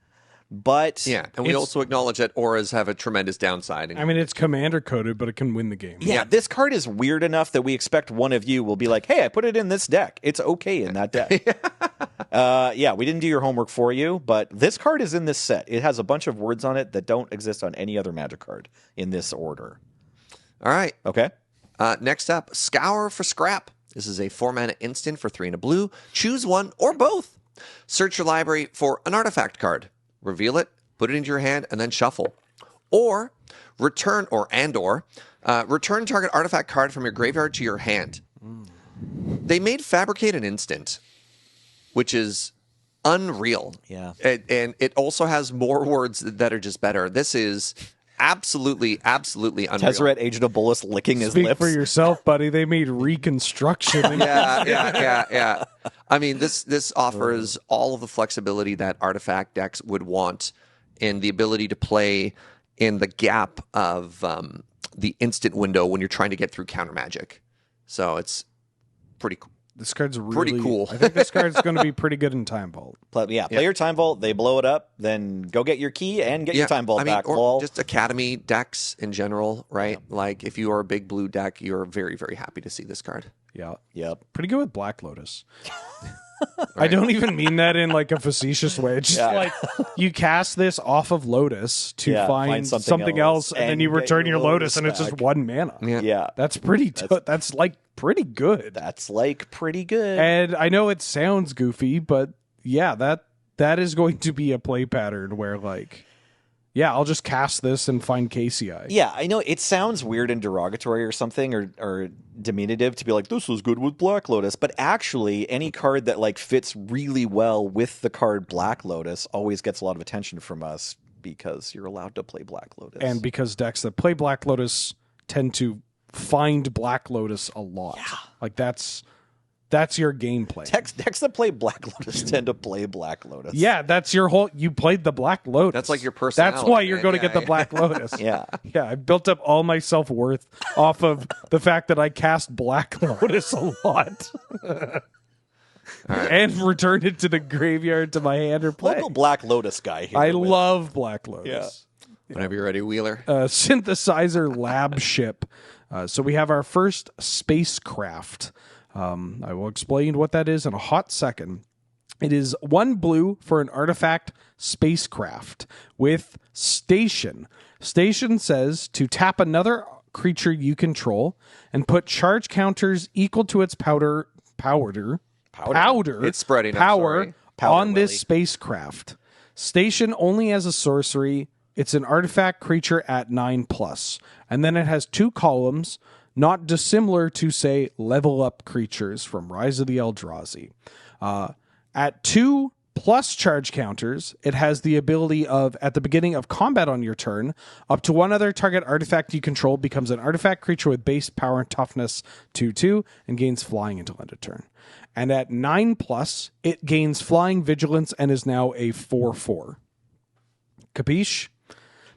But yeah, and we also acknowledge that auras have a tremendous downside. I mean, it's commander coded, but it can win the game. Yeah, this card is weird enough that we expect one of you will be like, hey, I put it in this deck. It's okay in that deck. Yeah, we didn't do your homework for you, but this card is in this set. It has a bunch of words on it that don't exist on any other Magic card in this order. All right. Okay. Next up, Scour for Scrap. This is a 4-mana instant for 3 and a blue. Choose one or both. Search your library for an artifact card. Reveal it, put it into your hand, and then shuffle. Or return return target artifact card from your graveyard to your hand. They made Fabricate an instant, which is unreal. Yeah. And it also has more words that are just better. This is absolutely unreal. Tezzeret, Agent of Bolus licking his Speak lips. for yourself, buddy. They made Reconstruction. Yeah. I mean, this offers all of the flexibility that artifact decks would want, and the ability to play in the gap of the instant window when you're trying to get through counter magic. So it's pretty cool. This card's really Pretty cool. I think this card's going to be pretty good in Time Vault. Play your Time Vault, they blow it up, then go get your key and get your Time Vault back. Or just Academy decks in general, right? Yeah. Like if you are a big blue deck, you're very, very happy to see this card. Yeah. Yep. Pretty good with Black Lotus. I don't even mean that in like a facetious way. It's just like you cast this off of Lotus to find something else, and then you return your Lotus, and it's just 1 mana. Yeah. That's pretty that's like pretty good. That's like pretty good. And I know it sounds goofy, but yeah, that is going to be a play pattern where like Yeah, I'll just cast this and find KCI. Yeah, I know it sounds weird and derogatory or something, or diminutive to be like, this was good with Black Lotus. But actually, any card that like fits really well with the card Black Lotus always gets a lot of attention from us because you're allowed to play Black Lotus. And because decks that play Black Lotus tend to find Black Lotus a lot. Yeah. Like that's your gameplay. Decks that play Black Lotus tend to play Black Lotus. Yeah, that's your whole. You played the Black Lotus. That's like your personality. That's why you're man. going to Yeah, get the yeah. Black Lotus. Yeah. Yeah, I built up all my self-worth off of the fact that I cast Black Lotus a lot. And returned it to the graveyard to my hand or play. Local Black Lotus guy here. I love Black Lotus. Whenever you're ready, Wheeler. Synthesizer lab ship. So we have our first spacecraft. I will explain what that is in a hot second. It is 1 blue for an artifact spacecraft with station. Station says to tap another creature you control and put charge counters equal to its powder. It's spreading, I'm power sorry. Powder, on this Willie. spacecraft. Station only as a sorcery. It's an artifact creature at 9+. And then it has 2 columns, not dissimilar to, say, level up creatures from Rise of the Eldrazi. At 2+ charge counters, it has the ability of, at the beginning of combat on your turn, up to 1 other target artifact you control becomes an artifact creature with base power and toughness 2/2 and gains flying until end of turn. And at 9+, it gains flying vigilance and is now a 4/4. Capiche?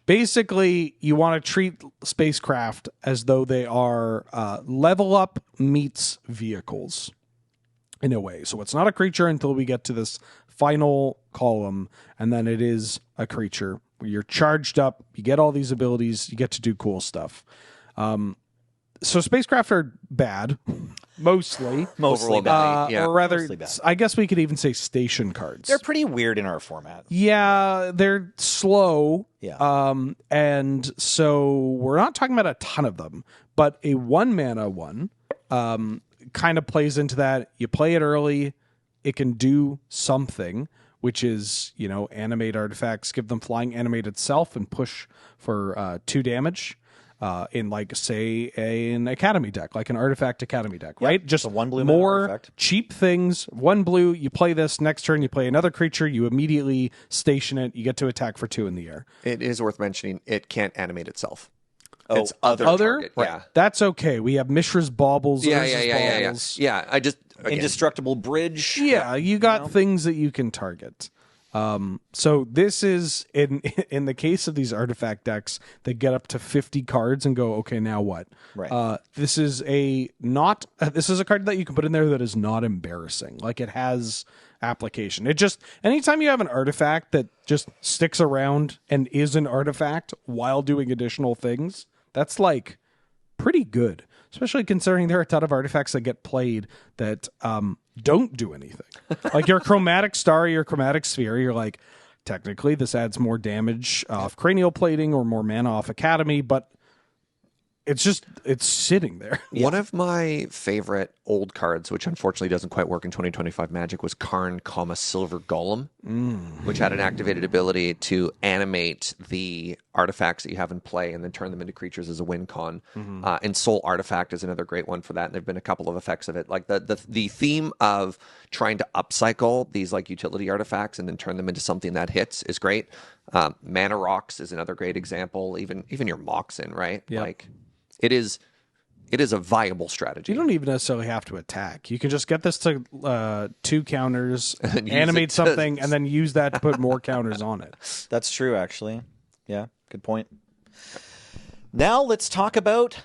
Basically, you want to treat spacecraft as though they are level up meets vehicles in a way. So it's not a creature until we get to this final column, and then it is a creature. You're charged up, you get all these abilities, you get to do cool stuff. So spacecraft are bad, mostly. Mostly bad. Yeah, or rather, mostly bad. I guess we could even say station cards. They're pretty weird in our format. Yeah, they're slow. Yeah. And so we're not talking about a ton of them, but a 1 mana one kind of plays into that. You play it early, it can do something, which is, animate artifacts, give them flying, animate itself, and push for 2 damage. In like, say, an academy deck, like an artifact academy deck, right? Just a 1 blue mana more artifact. cheap things. 1 blue, you play this, next turn you play another creature, you immediately station it, you get to attack for 2 in the air. It is worth mentioning it can't animate itself. Oh, It's other target. Right. Yeah. That's okay. We have Mishra's Baubles. Yeah, Urza's yeah. Baubles. Yeah, I just again, Indestructible Bridge. Yeah, you got things that you can target. So this is in the case of these artifact decks, they get up to 50 cards and go, okay, now what? Right. This is a card that you can put in there that is not embarrassing. Like, it has application. It just, anytime you have an artifact that just sticks around and is an artifact while doing additional things, that's like pretty good. Especially considering there are a ton of artifacts that get played that don't do anything. Like your Chromatic Star, your Chromatic Sphere, you're like, technically this adds more damage off Cranial Plating or more mana off Academy, but it's sitting there. One of my favorite old cards, which unfortunately doesn't quite work in 2025 Magic, was Karn, Silver Golem, which had an activated ability to animate the artifacts that you have in play and then turn them into creatures as a win con. And Soul Artifact is another great one for that. And there've been a couple of effects of it. Like the theme of trying to upcycle these like utility artifacts and then turn them into something that hits is great. Mana Rocks is another great example. Even your Moxen, right? Yep. Like it is a viable strategy. You don't even necessarily have to attack. You can just get this to 2 counters, then use animate it to- something, and then use that to put more counters on it. That's true, actually. Yeah, good point. Now let's talk about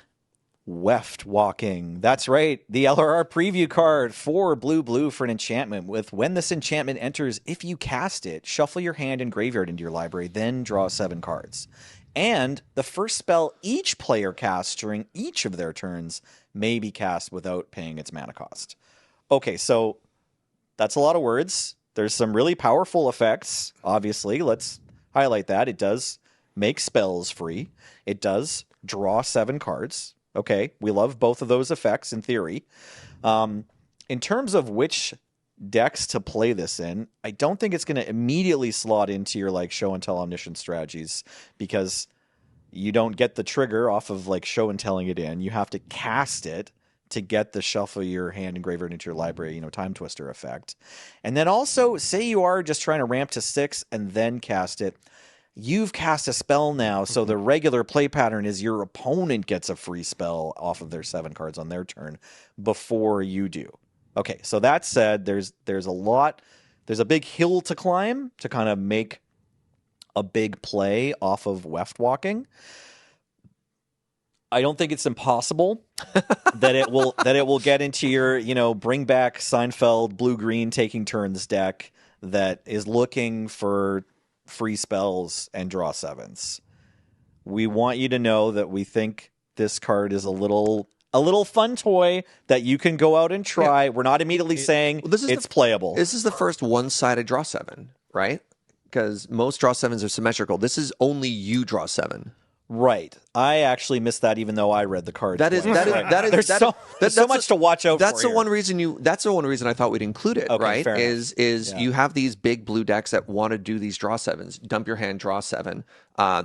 Weft Walking. That's right, the LRR preview card for blue for an enchantment with when this enchantment enters, if you cast it, shuffle your hand and graveyard into your library, then draw 7 cards. And the first spell each player casts during each of their turns may be cast without paying its mana cost. Okay, so that's a lot of words. There's some really powerful effects, obviously. Let's highlight that. It does make spells free. It does draw 7 cards. Okay, we love both of those effects in theory. In terms of which decks to play this in. I don't think it's going to immediately slot into your like show and tell omniscient strategies, because you don't get the trigger off of like show and telling it in. You have to cast it to get the shuffle your hand and graveyard into your library, time twister effect. And then also, say you are just trying to ramp to 6 and then cast it. You've cast a spell now, so the regular play pattern is your opponent gets a free spell off of their 7 cards on their turn before you do. Okay, so that said, there's a big hill to climb to kind of make a big play off of weft walking. I don't think it's impossible that it will get into your, bring back Seinfeld blue-green taking turns deck that is looking for free spells and draw 7s. We want you to know that we think this card is a little fun toy that you can go out and try. Yeah. We're not immediately saying it's playable. This is the first one-sided draw 7, right? Because most draw 7s are symmetrical. This is only you draw 7. Right. I actually missed that, even though I read the cards. There's so much to watch out for. That's the one reason I thought we'd include it, right? Is you have these big blue decks that want to do these draw 7s. Dump your hand, draw 7.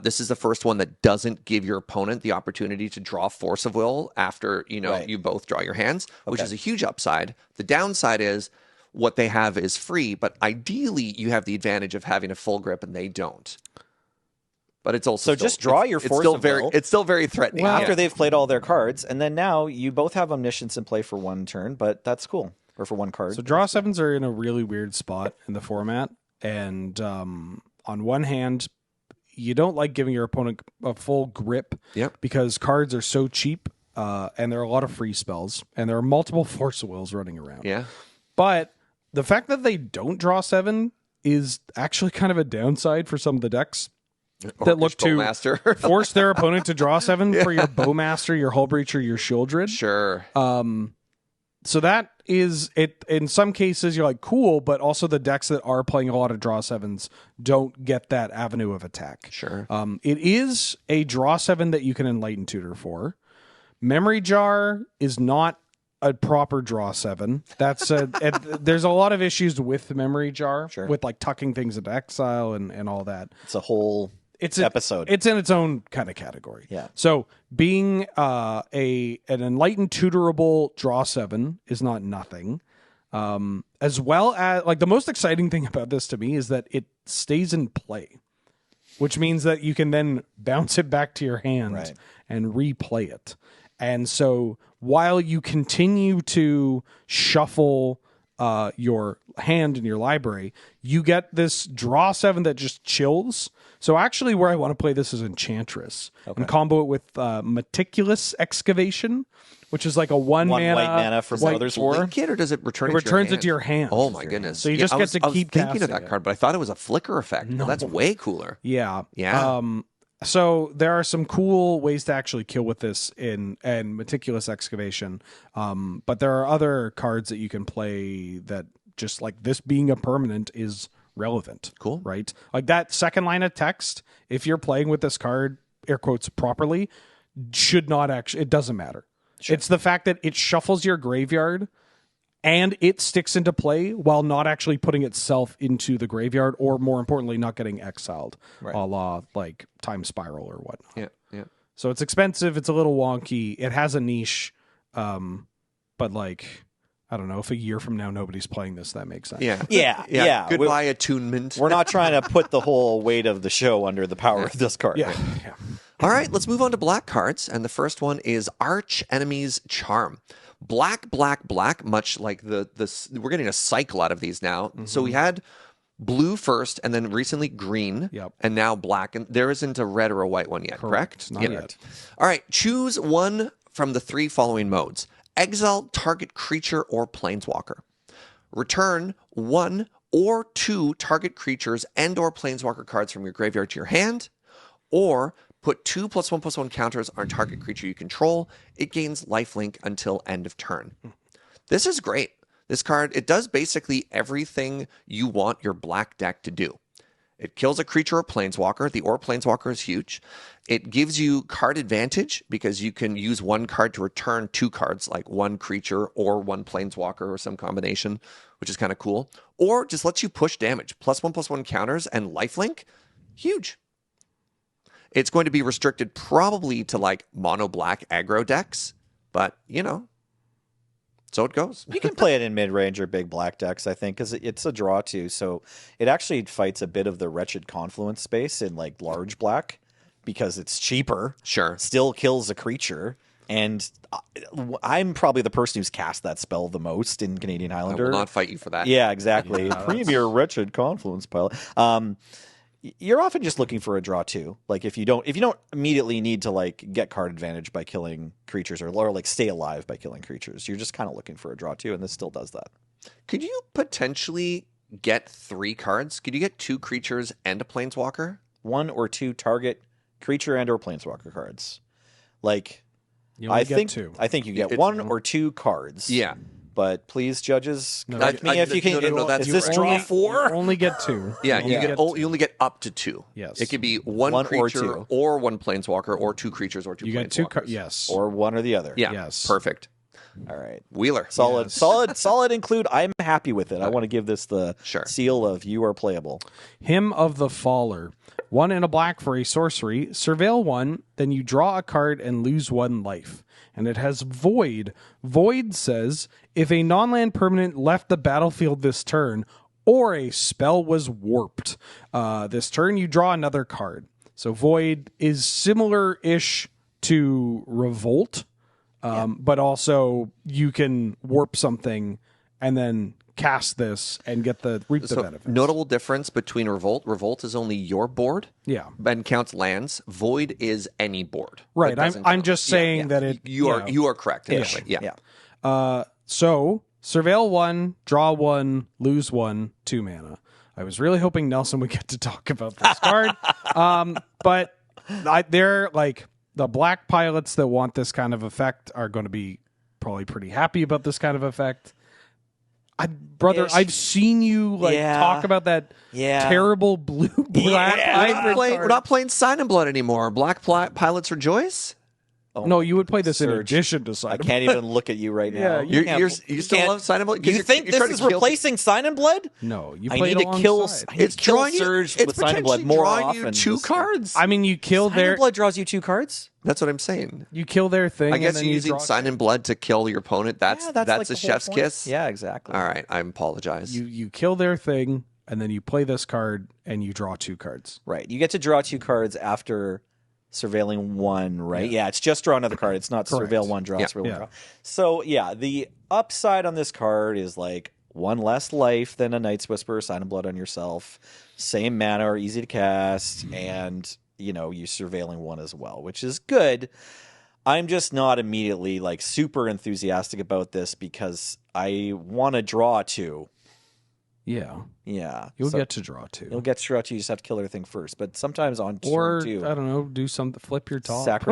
This is the first one that doesn't give your opponent the opportunity to draw Force of Will after, you both draw your hands, which is a huge upside. The downside is what they have is free, but ideally you have the advantage of having a full grip and they don't. But it's also just draw your Force of Will. It's still very threatening. After they've played all their cards, and then now you both have Omniscience in play for one turn, but that's cool. Or for one card. So draw 7s are in a really weird spot in the format, and on one hand, you don't like giving your opponent a full grip because cards are so cheap, and there are a lot of free spells, and there are multiple Force of Wills running around. Yeah. But the fact that they don't draw 7 is actually kind of a downside for some of the decks that look to force their opponent to draw 7 for your Bowmaster, your Hullbreacher, your Shieldred. Sure. So that is it. In some cases, you're like, cool, but also the decks that are playing a lot of draw 7s don't get that avenue of attack. Sure. It is a draw 7 that you can Enlighten Tutor for. Memory Jar is not a proper draw 7. That's there's a lot of issues with Memory Jar, with like tucking things into exile and all that. It's a whole episode. It's in its own kind of category. Yeah. So being an Enlightened Tutorable draw 7 is not nothing. As well as like the most exciting thing about this to me is that it stays in play, which means that you can then bounce it back to your hand and replay it. And so while you continue to shuffle your hand in your library, you get this draw 7 that just chills. So actually where I want to play this is Enchantress and combo it with Meticulous Excavation, which is like a one mana white mana for Mother's War. Or does it return it to your hand? Oh my goodness. So you just get to keep casting. I was thinking of that card, but I thought it was a flicker effect. No. That's way cooler. Yeah. Yeah. So there are some cool ways to actually kill with this in Meticulous Excavation. But there are other cards that you can play that just like this being a permanent is relevant. Cool. Right? Like that second line of text, if you're playing with this card, air quotes, properly, should not actually, it doesn't matter. Sure. It's the fact that it shuffles your graveyard and it sticks into play while not actually putting itself into the graveyard, or more importantly, not getting exiled, a la like Time Spiral or whatnot. Yeah, yeah. So it's expensive. It's a little wonky. It has a niche, but like, I don't know, if a year from now nobody's playing this, that makes sense. Yeah. Goodbye, attunement. We're not trying to put the whole weight of the show under the power of this card. Yeah. All right, let's move on to black cards, and the first one is Arch Enemy's Charm. Black, much like the we're getting a cycle out of these now. Mm-hmm. So we had blue first, and then recently green, and now black. And there isn't a red or a white one yet, correct? Not yet. All right, choose one from the 3 following modes. Exile target creature or planeswalker. Return 1 or 2 target creatures and or planeswalker cards from your graveyard to your hand, or put 2 +1/+1 counters on target creature you control. It gains lifelink until end of turn. This is great. This card, it does basically everything you want your black deck to do. It kills a creature or planeswalker. The or planeswalker is huge. It gives you card advantage because you can use one card to return 2 cards, like one creature or one planeswalker or some combination, which is kind of cool. Or just lets you push damage. +1/+1 counters and lifelink. Huge. It's going to be restricted probably to like mono black aggro decks, but so it goes. You can play it in mid-range or big black decks, I think, because it's a draw too. So it actually fights a bit of the Wretched Confluence space in like large black because it's cheaper. Sure. Still kills a creature. And I'm probably the person who's cast that spell the most in Canadian I Highlander. will not fight you for that. Yeah, exactly. Premier Wretched Confluence pile. You're often just looking for a draw too. Like if you don't immediately need to like get card advantage by killing creatures or like stay alive by killing creatures, you're just kind of looking for a draw too, and this still does that. Could you potentially get 3 cards? Could you get 2 creatures and a planeswalker? 1 or 2 target creature and or planeswalker cards. Like You only I get think 2. I think you get 1 or 2 cards. Yeah. But please, judges, No, correct me if you can. no, that's is this correct. draw You 4? only get 2. Yeah, You you only get up to 2. Yes. It could be one One or creature 2. or one planeswalker or 2 creatures or 2 You planeswalkers. get 2 cards. Yes. Or one or the other. Yeah, Yes. perfect. All right. Wheeler. Solid, Yes. solid include. I'm happy with it. I want to give this the Sure. seal of you are playable. Hymn of the Faller. 1 and a black for a sorcery. Surveil 1, then you draw a card and lose 1 life. And it has Void. Void says, if a non-land permanent left the battlefield this turn, or a spell was warped, this turn you draw another card. So Void is similar-ish to Revolt, but also you can warp something and then cast this and get the reap the So, benefits. notable difference between Revolt. Revolt is only your board Yeah. and counts lands. Void is any board. Right. That doesn't I'm count. just saying that it You are correct. in that way. Yeah. Yeah. So Surveil 1, draw 1, lose 1, 2 mana. I was really hoping Nelson would get to talk about this card. But they're like the black pilots that want this kind of effect are going to be probably pretty happy about this kind of effect. Brother, Ish. I've seen you talk about that terrible blue black. We're not playing Sign and Blood anymore. Black Pilots Rejoice? Oh, No, you would play this in Serge, addition to I Sign. can't even look at you right now. Yeah, You still can't- love Sign and Blood? You think this is replacing Sign and Blood? No, you I play need it to kill. alongside. I need to kill drawing Surge it's with Sign and Blood potentially more drawing often. you 2 cards. I mean, you kill Sign their and Blood draws you 2 cards. That's what I'm saying. you kill their thing. I guess and then you're you using draw Sign and Blood to kill your opponent. That's Yeah, like a the whole chef's point. kiss. Yeah, exactly. All right, I apologize. You kill their thing, and then you play this card, and you draw 2 cards. Right. You get to draw 2 cards after surveilling 1, right? Yeah, it's just draw another card. It's not Correct. surveil 1, draw, Yeah. surveil 1, Yeah. draw. So, yeah, the upside on this card is like 1 less life than a Night's Whisperer, Sign of Blood on yourself. Same mana, or easy to cast, and, you're surveilling 1 as well, which is good. I'm just not immediately, like, super enthusiastic about this because I want to draw 2. Yeah, Yeah. you'll So get to draw 2. You'll get to draw 2, you just have to kill their thing first. But sometimes on Or turn 2... I don't know, do something, flip your top.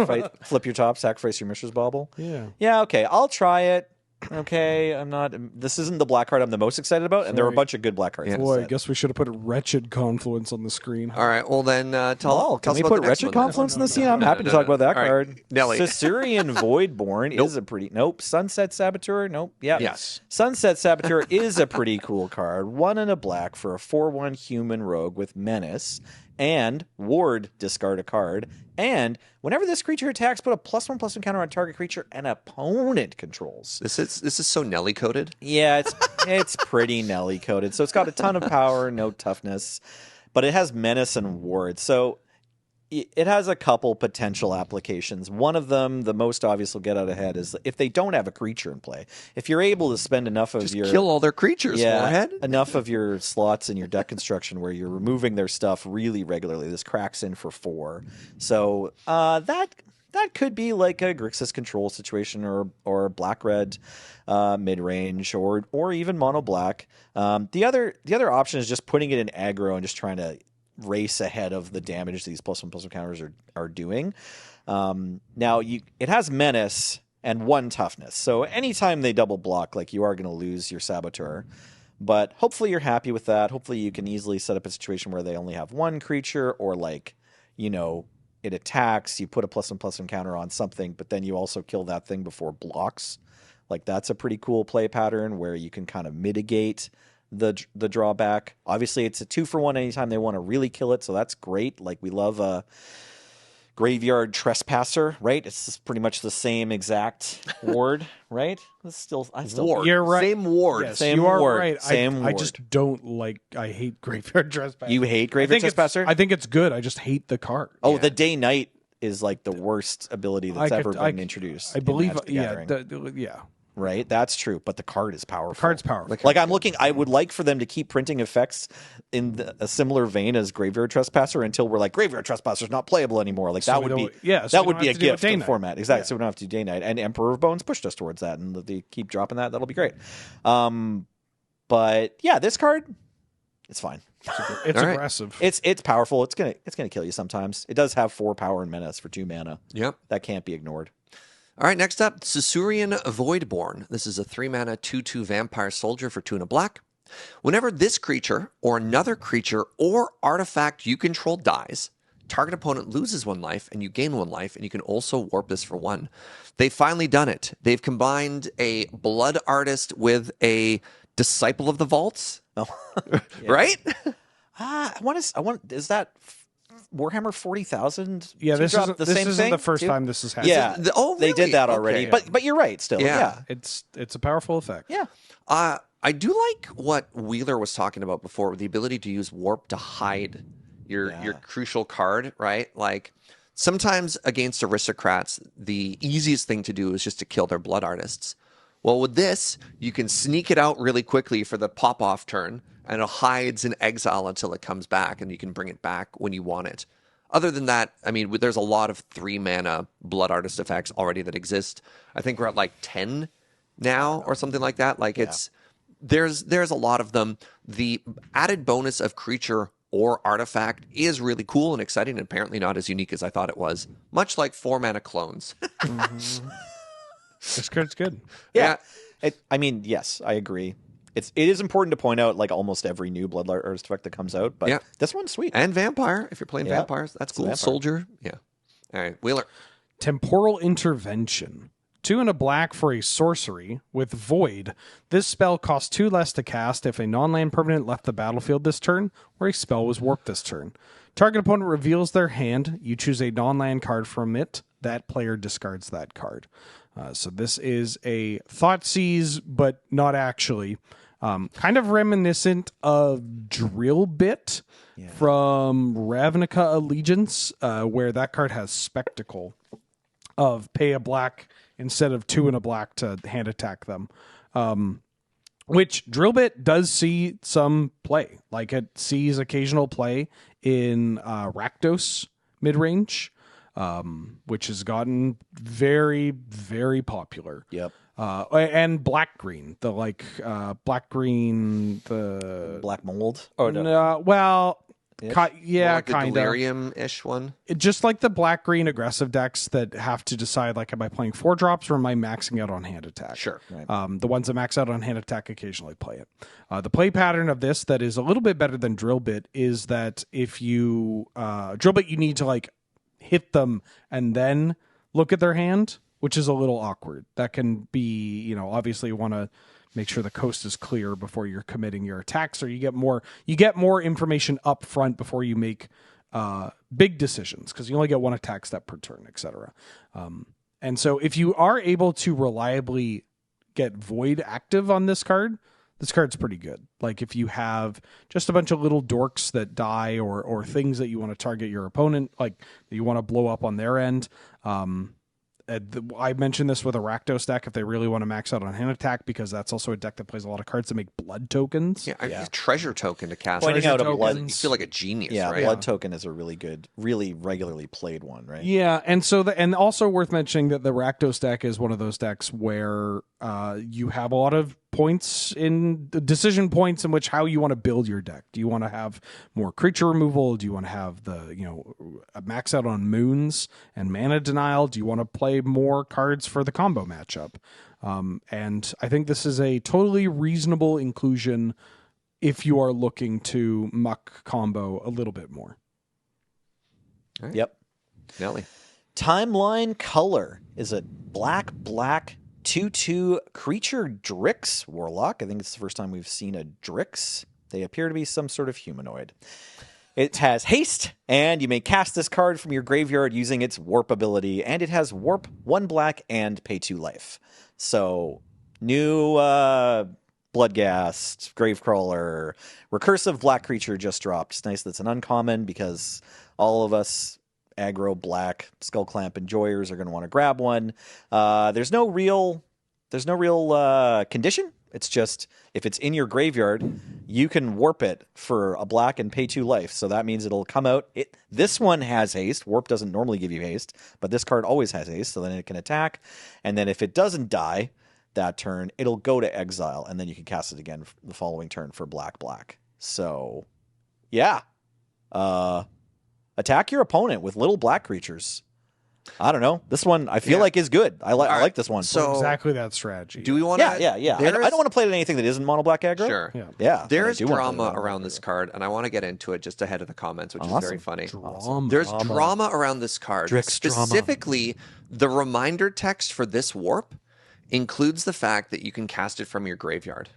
flip your top, sacrifice your Mishra's Bauble. Yeah. Yeah, okay, I'll try it. Okay, I'm not. This isn't the black card I'm the most excited about, and there are a Sorry. bunch of good black cards. in this Boy, I set. guess we should have put a Wretched Confluence on the screen. All right, well then tell Can us we about put the next Wretched one then. Confluence in the scene? I'm happy to talk about that All right, card. Nelly. Caesarian Voidborn is a pretty. Nope. Sunset Saboteur. Nope. Yeah. Yes. Sunset Saboteur is a pretty cool card. 1 and a black for a 4/1 human rogue with menace and ward. Discard a card. And whenever this creature attacks, put a +1/+1 counter on target creature an opponent controls. This is so Nelly coded. Yeah, it's pretty Nelly coded. So it's got a ton of power, no toughness, but it has menace and ward. So it has a couple potential applications. One of them, the most obvious will get out ahead, is if they don't have a creature in play. If you're able to spend enough of Just your kill all their creatures. Warhead. enough of your slots in your deck construction where you're removing their stuff really regularly, this cracks in for 4. So that could be like a Grixis control situation or black red mid range or even mono black. The other option is just putting it in aggro and just trying to race ahead of the damage these +1/+1 counters are doing. Now it has menace and 1 toughness, so anytime they double block, like, you are going to lose your Saboteur. But hopefully you're happy with that. Hopefully you can easily set up a situation where they only have one creature, or like, you know, it attacks, you put a +1/+1 counter on something, but then you also kill that thing before it blocks. Like, that's a pretty cool play pattern where you can kind of mitigate the drawback. Obviously, it's a 2-for-1 anytime they want to really kill it, so that's great. Like, we love a Graveyard Trespasser, right? It's pretty much the same exact ward, right? Ward. You're right. Same ward. Yes, Same you are ward. right. Same I ward. just don't like. I hate Graveyard Trespasser. You hate Graveyard Trespasser? I think it's good. I just hate the card. Oh, the day-night is like the worst ability that's ever been introduced. I believe. Magic the Yeah. Gathering. Yeah. Right, that's true, but the card is powerful. The card's powerful. Like, I'm looking, I would like for them to keep printing effects in a similar vein as Graveyard Trespasser until we're like, Graveyard Trespasser's not playable anymore. Like, that would be that would be a gift to the format. Exactly. So we don't have to do day night. And Emperor of Bones pushed us towards that, and they keep dropping that. That'll be great. But yeah, this card, it's fine. It's All right. aggressive. It's powerful. It's gonna kill you sometimes. It does have 4 power and menace for 2 mana. Yep. That can't be ignored. All right, next up, Sisurian Voidborn. This is a 3-mana 2/2 vampire soldier for 2 and a black. Whenever this creature or another creature or artifact you control dies, target opponent loses 1 life and you gain 1 life, and you can also warp this for 1. They've finally done it. They've combined a Blood Artist with a Disciple of the Vaults. Oh. Right? I want, is that Warhammer 40,000? Yeah, this isn't the this same isn't thing, the first too? time this has happened. Yeah, Oh, they really? did that already. Okay. But you're right still. Yeah. It's a powerful effect. Yeah. I do like what Wheeler was talking about before, the ability to use warp to hide your crucial card, right? Like, sometimes against aristocrats, the easiest thing to do is just to kill their Blood Artists. Well, with this, you can sneak it out really quickly for the pop-off turn, and it hides in exile until it comes back, and you can bring it back when you want it. Other than that, I mean, there's a lot of 3-mana Blood Artist effects already that exist. I think we're at like 10 now or something like that. Like, there's a lot of them. The added bonus of creature or artifact is really cool and exciting, and apparently not as unique as I thought it was. Much like 4-mana clones. This card's good. Yeah. I mean, yes, I agree. It is important to point out, like, almost every new Blood Artist effect that comes out, but this one's sweet. And Vampire, if you're playing vampires, that's cool. Soldier, yeah. All right, Wheeler. Temporal Intervention. 2 and a black for a sorcery with Void. This spell costs 2 less to cast if a non-land permanent left the battlefield this turn, or a spell was warped this turn. Target opponent reveals their hand. You choose a non-land card from it. That player discards that card. So this is a Thoughtseize, but not actually. Kind of reminiscent of Drill Bit from Ravnica Allegiance, where that card has Spectacle of pay a black instead of 2 and a black to hand attack them. Which Drill Bit does see some play. Like, it sees occasional play in Rakdos midrange, which has gotten very, very popular. Yep. And black-green, the black-green, the Black Mold? Oh, no. well, More like the kind of. Delirium-ish one. Just like the black-green aggressive decks that have to decide, like, am I playing 4 drops or am I maxing out on hand attack? Sure. Right. The ones that max out on hand attack occasionally play it. The play pattern of this that is a little bit better than Drill Bit is that if you Drill Bit, you need to, like, hit them and then look at their hand, which is a little awkward. That can be, obviously you want to make sure the coast is clear before you're committing your attacks, or you get more information up front before you make big decisions, because you only get 1 attack step per turn, etc. And so if you are able to reliably get Void active on this card's pretty good. Like, if you have just a bunch of little dorks that die, or things that you want to target your opponent, like that you want to blow up on their end. I mentioned this with a Rakdos deck if they really want to max out on hand attack, because that's also a deck that plays a lot of cards that make blood tokens. Yeah, I use Treasure Token to cast. Pointing out a blood. You feel like a genius, Yeah, right? Blood Token is a really good, really regularly played one, right? Yeah, and so and also worth mentioning that the Rakdos deck is one of those decks where you have a lot of points in decision points in which how you want to build your deck. Do you want to have more creature removal? Do you want to have max out on moons and mana denial? Do you want to play more cards for the combo matchup? And I think this is a totally reasonable inclusion if you are looking to muck combo a little bit more. Right. Yep. Nelly. Timeline color is a black 2/2 creature Drix Warlock. I think it's the first time we've seen a Drix. They appear to be some sort of humanoid. It has haste, and you may cast this card from your graveyard using its warp ability, and it has warp 1 black and pay 2 life. So, new Bloodghast, Gravecrawler, recursive black creature just dropped. It's nice that's an uncommon because all of us aggro black Skullclamp enjoyers are going to want to grab one. There's no real condition. It's just if it's in your graveyard, you can warp it for a black and pay 2 life. So that means it'll come out. This one has haste. Warp doesn't normally give you haste, but this card always has haste. So then it can attack. And then if it doesn't die that turn, it'll go to exile, and then you can cast it again the following turn for black. So, yeah. Attack your opponent with little black creatures. I don't know. This one I feel like is good. I like this one. So exactly that strategy. do we want to? Yeah. I don't want to play anything that isn't mono black aggro. Sure. Yeah. There is drama around this card, and I want to get into it just ahead of the comments, which is very funny. There's drama around this card. Drix Specifically, the reminder text for this warp includes the fact that you can cast it from your graveyard.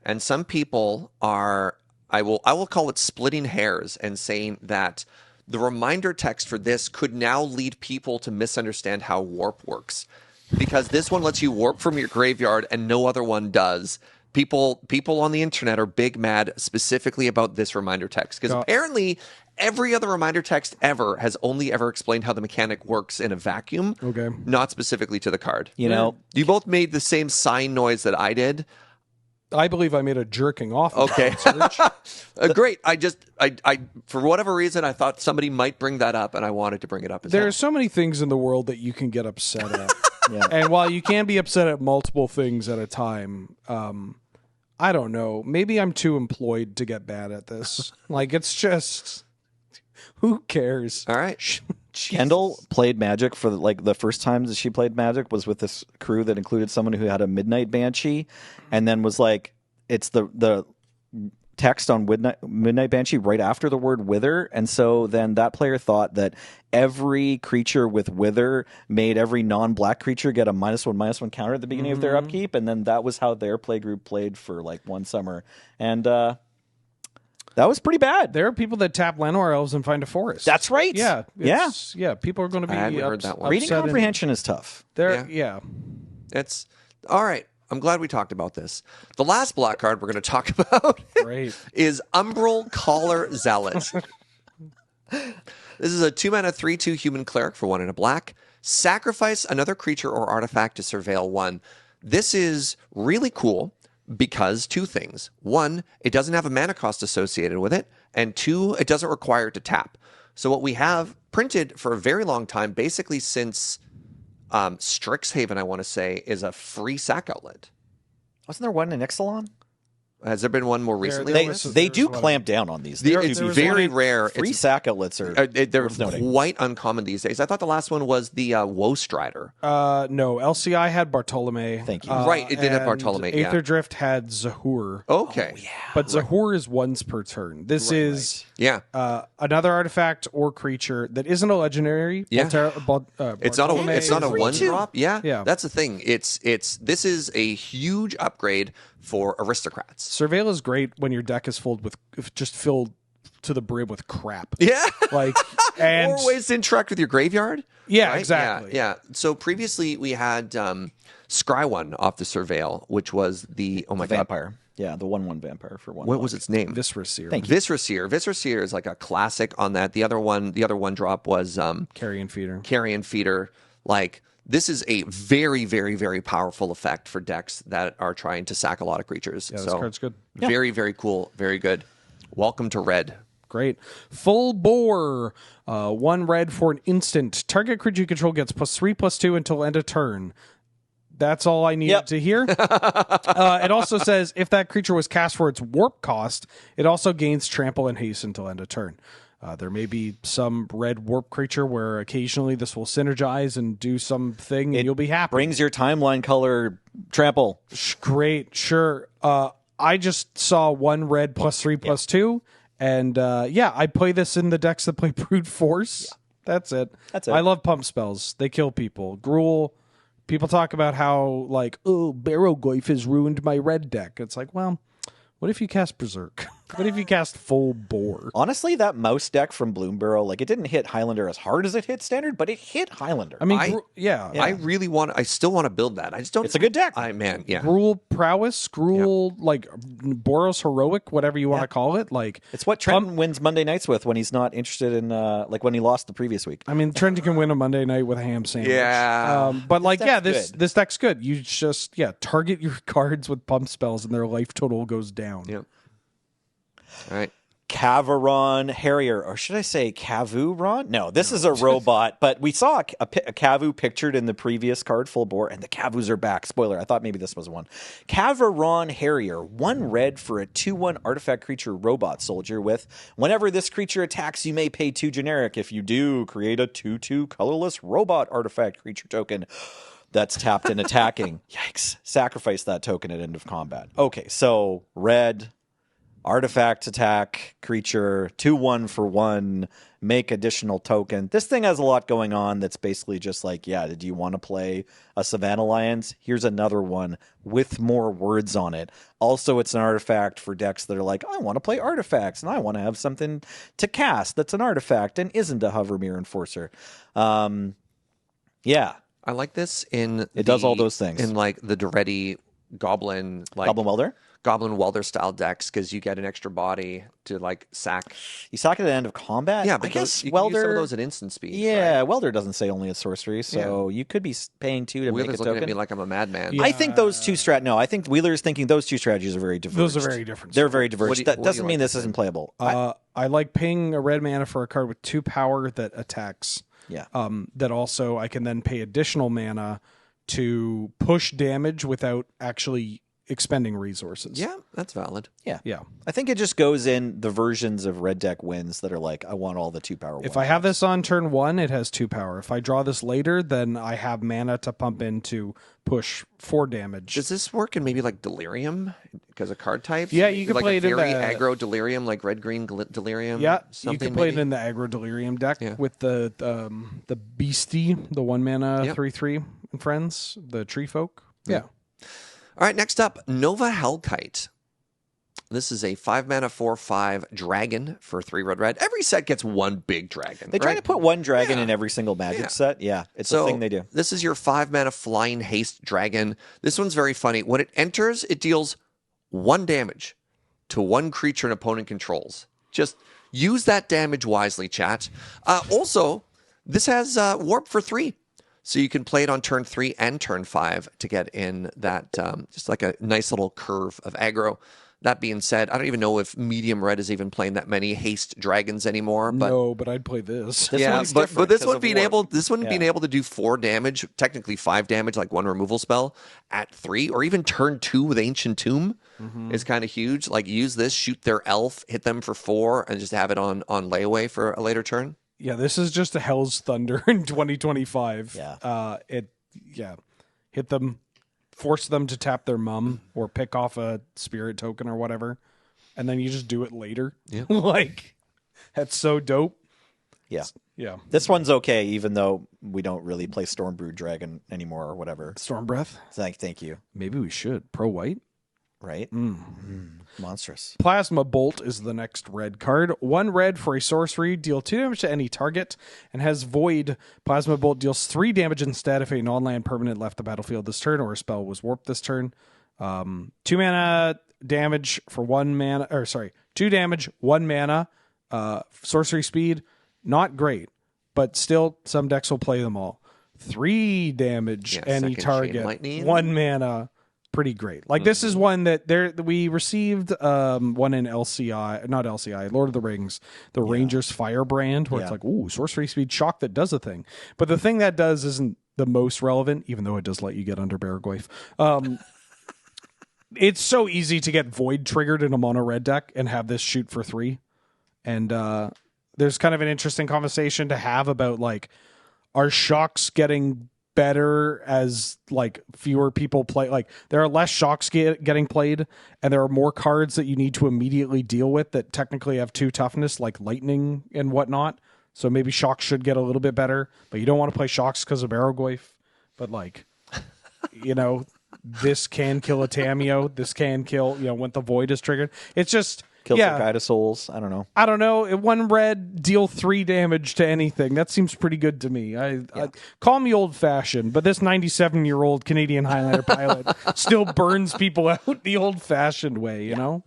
And some people are, I will call it splitting hairs and saying that the reminder text for this could now lead people to misunderstand how warp works, because this one lets you warp from your graveyard and no other one does. People on the internet are big mad specifically about this reminder text, because apparently every other reminder text ever has only ever explained how the mechanic works in a vacuum, not specifically to the card. You know, you both made the same sign noise that I did. I believe I made a jerking off. Okay. Great. I for whatever reason, I thought somebody might bring that up, and I wanted to bring it up. There are so many things in the world that you can get upset at. And while you can be upset at multiple things at a time, I don't know. Maybe I'm too employed to get bad at this. Like, it's just, who cares? All right. Kendall played Magic for the first time that she played Magic was with this crew that included someone who had a Midnight Banshee, and then was like, it's the text on Midnight Banshee right after the word wither, and so then that player thought that every creature with wither made every non-black creature get a -1/-1 counter at the beginning of their upkeep, and then that was how their playgroup played for like one summer, and that was pretty bad. There are people that tap Llanowar Elves and find a forest. That's right. Yeah. People are going to be I hadn't heard that one. Reading comprehension is tough. It's all right. I'm glad we talked about this. The last black card we're going to talk about is Umbral Caller Zealot. This is a 2-mana 3/2 human cleric for 1 and a black. Sacrifice another creature or artifact to surveil 1. This is really cool because 2 things. 1, it doesn't have a mana cost associated with it. And 2, it doesn't require it to tap. So what we have printed for a very long time, basically since Strixhaven, I want to say, is a free sack outlet. Wasn't there one in Ixalan? Has there been one more recently? They do clamp down on these. It's very rare. Free sack outlets are they're quite uncommon these days. I thought the last one was the Woe Strider. No, LCI had Bartolome. Thank you. Right, it did have Bartolome. Aether Drift had Zahur. Okay. But Zahur is once per turn. This is another artifact or creature that isn't a legendary. It's not a 1-drop. Yeah. That's the thing. This is a huge upgrade for aristocrats. Surveil is great when your deck is filled to the brim with crap. Yeah. And or ways to interact with your graveyard. Yeah, right? exactly. Yeah. So previously we had Scry one off the Surveil, which was the vampire. Yeah, the 1/1 vampire for 1. What was its name? Viscera Seer. Thank you. Viscera Seer. Viscera Seer is like a classic on that. The other one drop was Carrion Feeder. Carrion Feeder. This is a very, very, very powerful effect for decks that are trying to sack a lot of creatures. Yeah, this card's good. Very, very cool. Very good. Welcome to red. Great. Full Bore. 1 red for an instant. Target creature you control gets +3/+2 until end of turn. That's all I needed to hear. It also says if that creature was cast for its warp cost, it also gains trample and haste until end of turn. There may be some red warp creature where occasionally this will synergize and do something, and you'll be happy. Brings your timeline color trample. Great, sure. I just saw 1 red +3/+2, and I play this in the decks that play brute force. Yeah. That's it. I love pump spells. They kill people. Gruul. People talk about how Barrowgoyf has ruined my red deck. It's like, well, what if you cast Berserk? What if you cast Full Bore? Honestly, that mouse deck from Bloomburrow, it didn't hit Highlander as hard as it hit Standard, but it hit Highlander. I mean, I still want to build that. I just don't. It's a good deck. Gruul Prowess, Gruul, Boros Heroic, whatever you want to call it. It's what Trenton wins Monday nights with when he's not interested in, when he lost the previous week. I mean, Trenton can win a Monday night with a ham sandwich. Yeah. This deck's good. You just, target your cards with pump spells and their life total goes down. Yep. All right. Caveron Harrier, or should I say Cavuron? No, this is a robot, but we saw a Cavu pictured in the previous card, Full Bore, and the Cavus are back. Spoiler, I thought maybe this was one. Caveron Harrier, 1 red for a 2/1 artifact creature robot soldier with, whenever this creature attacks, you may pay 2 generic. If you do, create a 2/2 colorless robot artifact creature token that's tapped and attacking. Yikes. Sacrifice that token at end of combat. Okay, so red... artifact attack creature 2/1 for 1, make additional token. This thing has a lot going on that's basically just did you want to play a Savannah Alliance? Here's another one with more words on it. Also, it's an artifact for decks that are I want to play artifacts and I want to have something to cast that's an artifact and isn't a Hovermere Enforcer. I like this in it does all those things. In the Daretti Goblin Goblin Welder? Goblin Welder style decks because you get an extra body to sack. You sack it at the end of combat? Yeah, I guess you Welder... can use some of those at instant speed. Yeah, right? Welder doesn't say only a sorcery, so you could be paying 2 to Wheeler's make a looking token. at me like I'm a madman. Yeah. I think those two I think Wheeler's thinking those two strategies are very diverged. Those are very different. They're very diverged. That what do doesn't you mean like this isn't playable. I like paying a red mana for a card with 2 power that attacks. Yeah. That also I can then pay additional mana to push damage without actually expending resources. Yeah, that's valid. Yeah. Yeah. I think it just goes in the versions of red deck wins that are I want all the 2 power. If I have this on turn 1, it has 2 power. If I draw this later, then I have mana to pump in to push 4 damage. Does this work in maybe Delirium because of card types? Yeah, you can play it in very the aggro Delirium, red-green Delirium. Yeah, you can play maybe? it in the aggro Delirium deck with the Beastie, the 1 mana 3/3 and friends, the Tree Folk. Yeah. All right, next up, Nova Hellkite. This is a 5 mana 4/5 dragon for 3 red. Every set gets 1 big dragon. They try to put 1 dragon in every single Magic set. Yeah, it's a thing they do. This is your 5 mana flying haste dragon. This one's very funny. When it enters, it deals 1 damage to 1 creature an opponent controls. Just use that damage wisely, chat. Also, this has warp for 3. So you can play it on turn 3 and turn 5 to get in that, just a nice little curve of aggro. That being said, I don't even know if medium red is even playing that many haste dragons anymore. But no, but I'd play this. But this one being able to do 4 damage, technically 5 damage, 1 removal spell at 3, or even turn 2 with Ancient Tomb is kind of huge. Use this, shoot their elf, hit them for 4, and just have it on layaway for a later turn. Yeah, this is just a Hell's Thunder in 2025. Yeah. Hit them, force them to tap their mum or pick off a spirit token or whatever, and then you just do it later. Yeah. That's so dope. Yeah. Yeah. This one's okay, even though we don't really play Stormbrood Dragon anymore or whatever. Storm Breath? Thank you. Maybe we should. Pro white? Right? Monstrous. Plasma Bolt is the next red card. 1 red for a sorcery, deal 2 damage to any target, and has Void. Plasma Bolt deals 3 damage instead if a non-land permanent left the battlefield this turn or a spell was warped this turn. 2 mana damage for 1 mana, 2 damage, 1 mana, sorcery speed, not great, but still some decks will play them all. 3 damage, any target, 1 mana. Pretty great. This is one that we received one in Lord of the Rings, the Rangers Firebrand, where it's ooh, sorcery speed shock that does a thing. But the thing that does isn't the most relevant, even though it does let you get under Baraglyph. It's so easy to get Void triggered in a mono red deck and have this shoot for 3. And there's kind of an interesting conversation to have about, like, are shocks getting better as, like, fewer people play? Like, there are less shocks getting played, and there are more cards that you need to immediately deal with that technically have 2 toughness, like lightning and whatnot. So maybe shocks should get a little bit better, but you don't want to play shocks because of Baraglyph. But, like, you know, this can kill a Tamiyo. This can kill, you know, when the Void is triggered. It's just... Kills the Guide of Souls. I don't know. I don't know. 1 red, deal 3 damage to anything. That seems pretty good to me. I call me old-fashioned, but this 97-year-old Canadian Highlander pilot still burns people out the old-fashioned way, you know?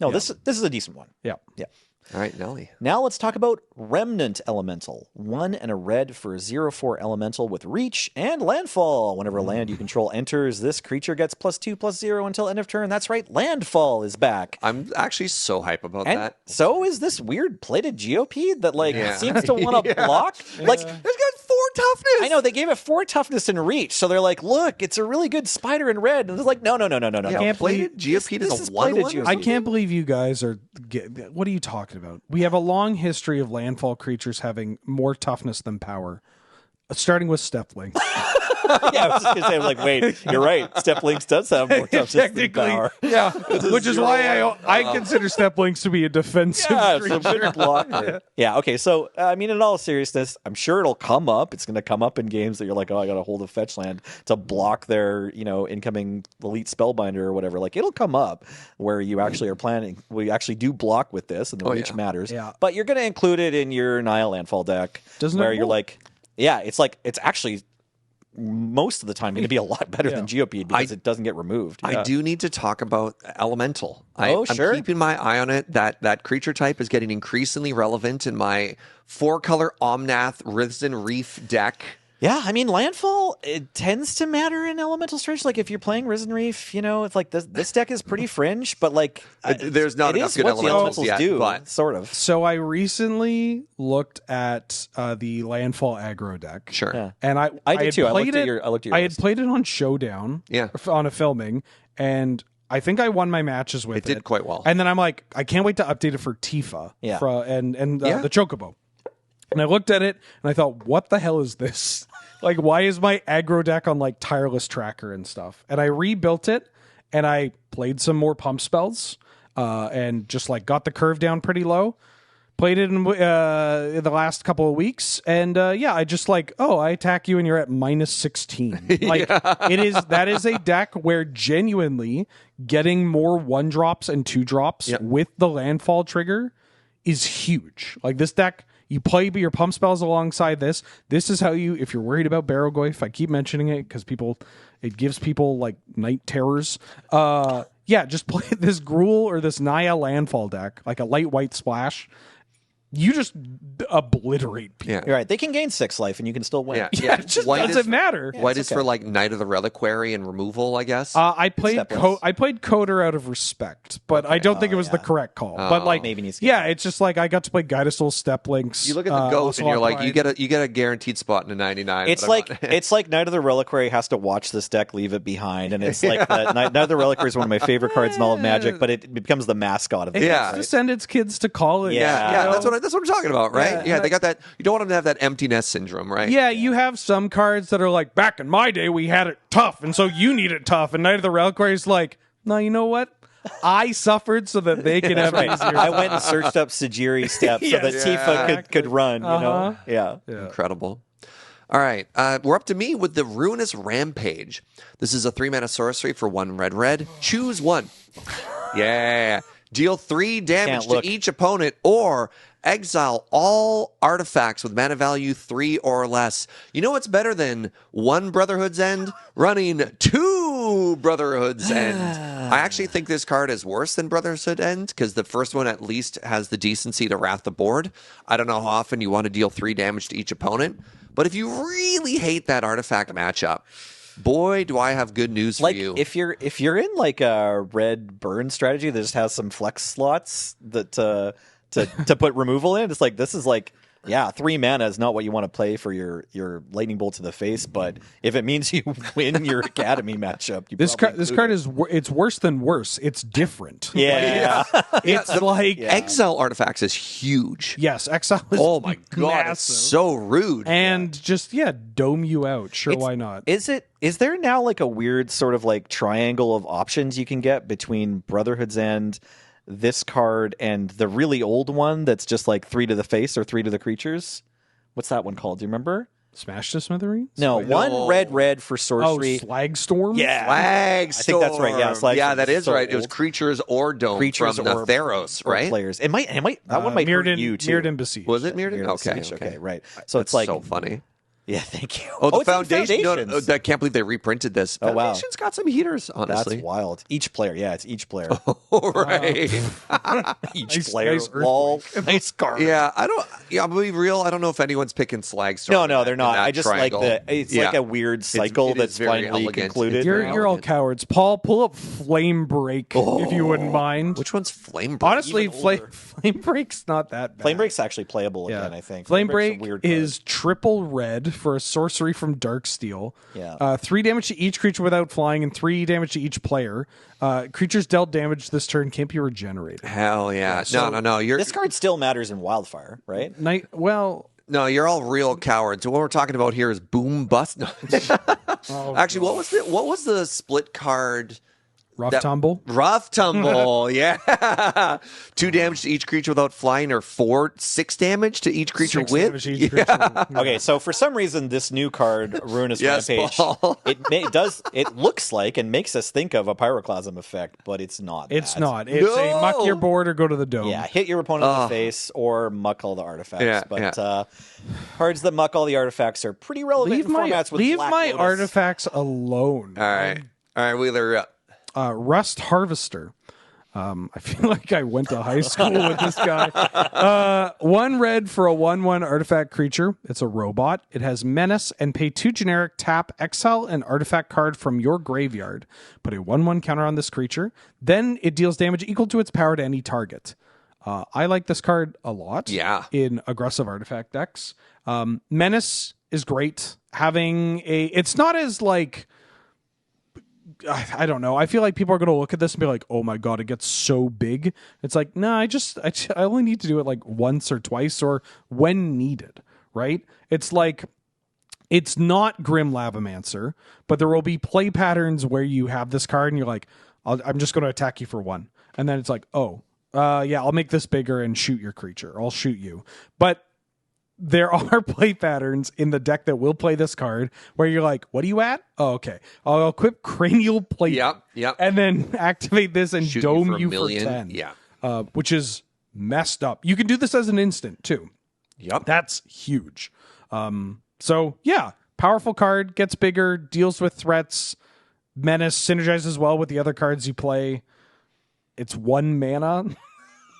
No, this is a decent one. Yeah. Yeah. All right, Nelly. Now let's talk about Remnant Elemental. 1 and a red for a 0/4 elemental with reach and landfall. Whenever a land you control enters, this creature gets +2/+0 until end of turn. That's right, landfall is back. I'm actually so hype about And that. so is this weird plated Geopede that seems to want to block. Like, There's got 4 toughness. I know they gave it 4 toughness and reach, so they're like, look, it's a really good spider in red. And it's like, no. Yeah, plated Geopede this is is a plated 1/1. Geopede. I can't believe you guys are... What are you talking about? We have a long history of landfall creatures having more toughness than power, starting with Stepling. Yeah, I was just going to say, I'm like, wait, you're right. Step Links does have more toughness than power. Yeah, which is why I consider Steplinks to be a defensive Yeah, creature. it's a good blocker. Yeah, okay, so, I mean, in all seriousness, I'm sure it'll come up. It's going to come up in games that you're like, oh, I got to hold a fetch land to block their, incoming elite spellbinder or whatever. Like, it'll come up where you actually are planning, we actually do block with this, and the reach matters. Yeah. But you're going to include it in your Nile Landfall deck. Doesn't where it you're roll? like, yeah, it's actually most of the time going to be a lot better than Geopede because it doesn't get removed. I do need to talk about Elemental. Oh, sure. I'm keeping my eye on it. That creature type is getting increasingly relevant in my 4-color Omnath Risen Reef deck. Yeah, I mean, landfall, it tends to matter in elemental strategy. Like, if you're playing Risen Reef, it's like this deck is pretty fringe, but like, There's not it enough is good what the elementals elementals yet, do, but- sort of. So I recently looked at the landfall aggro deck. Sure. Yeah. And I did had too. I played looked at it- your I had list. played it on Showdown. Yeah. On a filming, and I think I won my matches with it. It did quite well. And then I'm like, I can't wait to update it for Tifa. Yeah. And Yeah. the Chocobo. And I looked at it and I thought, what the hell is this? Like, why is my aggro deck on like Tireless Tracker and stuff? And I rebuilt it and I played some more pump spells and just like got the curve down pretty low. Played it in the last couple of weeks, and I just like, I attack you and you're at -16. Like that is a deck where genuinely getting more 1-drops and 2-drops with the landfall trigger is huge. Like, this deck, you play your pump spells alongside this. This is how you, if you're worried about Baraglyph, I keep mentioning it because it gives people like night terrors. Just play this Gruul or this Naya landfall deck, like a light white splash. You just obliterate people. Yeah. You're right. They can gain 6 life, and you can still win. It just White doesn't is- matter. White is for like Knight of the Reliquary and removal, I guess. I played Step less. I played Coder out of respect, but I don't think it was the correct call. But like, Maybe needs to get it's just like I got to play Guide of Soul Step Links. you look at the ghost and you're Ocelot like, Pride. you get a guaranteed spot in a 99. It's but I'm like not- it's like Knight of the Reliquary has to watch this deck, leave it behind, and it's like that. Knight of the Reliquary is one of my favorite cards in all of Magic, but it becomes the mascot of the It Yeah. gets to send its kids to college. Yeah. yeah, you know? that's what I'm talking about, right? Yeah, they got that. You don't want them to have that empty nest syndrome, right? Yeah, you have some cards that are like, back in my day, we had it tough, and so you need it tough. And Knight of the Reliquary is like, no, you know what? I suffered so that they can have Right. easier. I went and searched up Sajiri steps so that Yes, Tifa could run. You know, yeah. Incredible. All right, we're up to me with the Ruinous Rampage. This is a 3-mana sorcery for 1 red. Choose one. Yeah. Deal 3 damage Can't to look. each opponent or exile all artifacts with mana value 3 or less. You know what's better than 1 Brotherhood's End? Running 2 Brotherhood's End. I actually think this card is worse than Brotherhood's End because the first one at least has the decency to wrath the board. I don't know how often you want to deal 3 damage to each opponent, but if you really hate that artifact matchup, boy, do I have good news Like for you. if you're in like a red burn strategy that just has some flex slots that to put removal in, it's like this is like Yeah, 3 mana is not what you want to play for your lightning bolt to the face, but if it means you win your academy matchup, you This probably card include is it's worse than worse. It's different. Yeah. It's like Exile artifacts is huge. yes, exile is Oh my god, it's massive. so rude. And just dome you out. Sure, why not? Is there now like a weird sort of like triangle of options you can get between Brotherhood's End, this card, and the really old one that's just like 3 to the face or 3 to the creatures? What's that one called? Do you remember? Smash to smithereens? No, one red for sorcery. Slag Storm? Yeah. Slag I think that's right. Yeah, Slag yeah, Storm that is is so right. It was old. creatures or dome Creatures from or Theros, or right? Players. It might that one might hurt Mirrodin, you too. Mirrodin Besieged. Was it Mirrodin? Mirrodin Okay, okay, right. So That's it's like so funny. Yeah, thank you. Oh, the it's in Foundation. No, Foundations. I can't believe they reprinted this. Oh, wow. Foundation's got some heaters, honestly. That's wild. Each player, it's each player. All right. Each Nice- player. nice Lol. Nice card. Yeah, I'll be real. I don't know if anyone's picking Slag Storm. No, in they're that- not. in that I just triangle. like it's Yeah. like a weird cycle it is that's very finally elegant. concluded. You're all elegant. cowards. Paul, pull up Flame Break if you wouldn't mind. Which one's Flame Break? Honestly, even older. Flame Break's not that bad. Flame Break's actually playable again, I think. Flame Break's a Break weird card. is triple red for a sorcery from Darksteel. Yeah. 3 damage to each creature without flying and 3 damage to each player. Creatures dealt damage this turn can't be regenerated. Hell yeah. so no. This card still matters in Wildfire, right? No, you're all real cowards. What we're talking about here is boom bust. No. Actually, what was the split card? Rough Tumble. Rough Tumble, yeah. 2 damage to each creature without flying, or 6 damage to each creature 6 with. damage to each creature. Okay, so for some reason, this new card, Ruinous Yes, Rampage, Paul. it looks like and makes us think of a Pyroclasm effect, but it's not. It's that. not. It's a No! muck your board or go to the dome. Yeah, hit your opponent in the face or muck all the artifacts. Yeah, but cards that muck all the artifacts are pretty relevant Leave in formats with leave Black my Lotus. artifacts alone. All right, Wheeler, you're up. Rust Harvester. I feel like I went to high school with this guy. 1 red for a 1/1 artifact creature. It's a robot. It has menace and pay 2 generic tap, exile an artifact card from your graveyard. Put a 1/1 counter on this creature. Then it deals damage equal to its power to any target. I like this card a lot. Yeah. In aggressive artifact decks. Menace is great. It's not as like, I don't know. I feel like people are going to look at this and be like, "Oh my god, it gets so big." It's like, no, I only need to do it like once or twice or when needed, right? It's like, it's not Grim Lavamancer, but there will be play patterns where you have this card and you're like, I'm just going to attack you for 1, and then it's like, I'll make this bigger and shoot your creature. I'll shoot you, but there are play patterns in the deck that will play this card where you're like, what are you at? Oh, okay. I'll equip Cranial Plate. Yep. And then activate this and Shoot dome you for a you million. for 10. Yeah. Which is messed up. You can do this as an instant too. Yep. That's huge. So yeah, powerful card, gets bigger, deals with threats, menace, synergizes well with the other cards you play. It's 1 mana.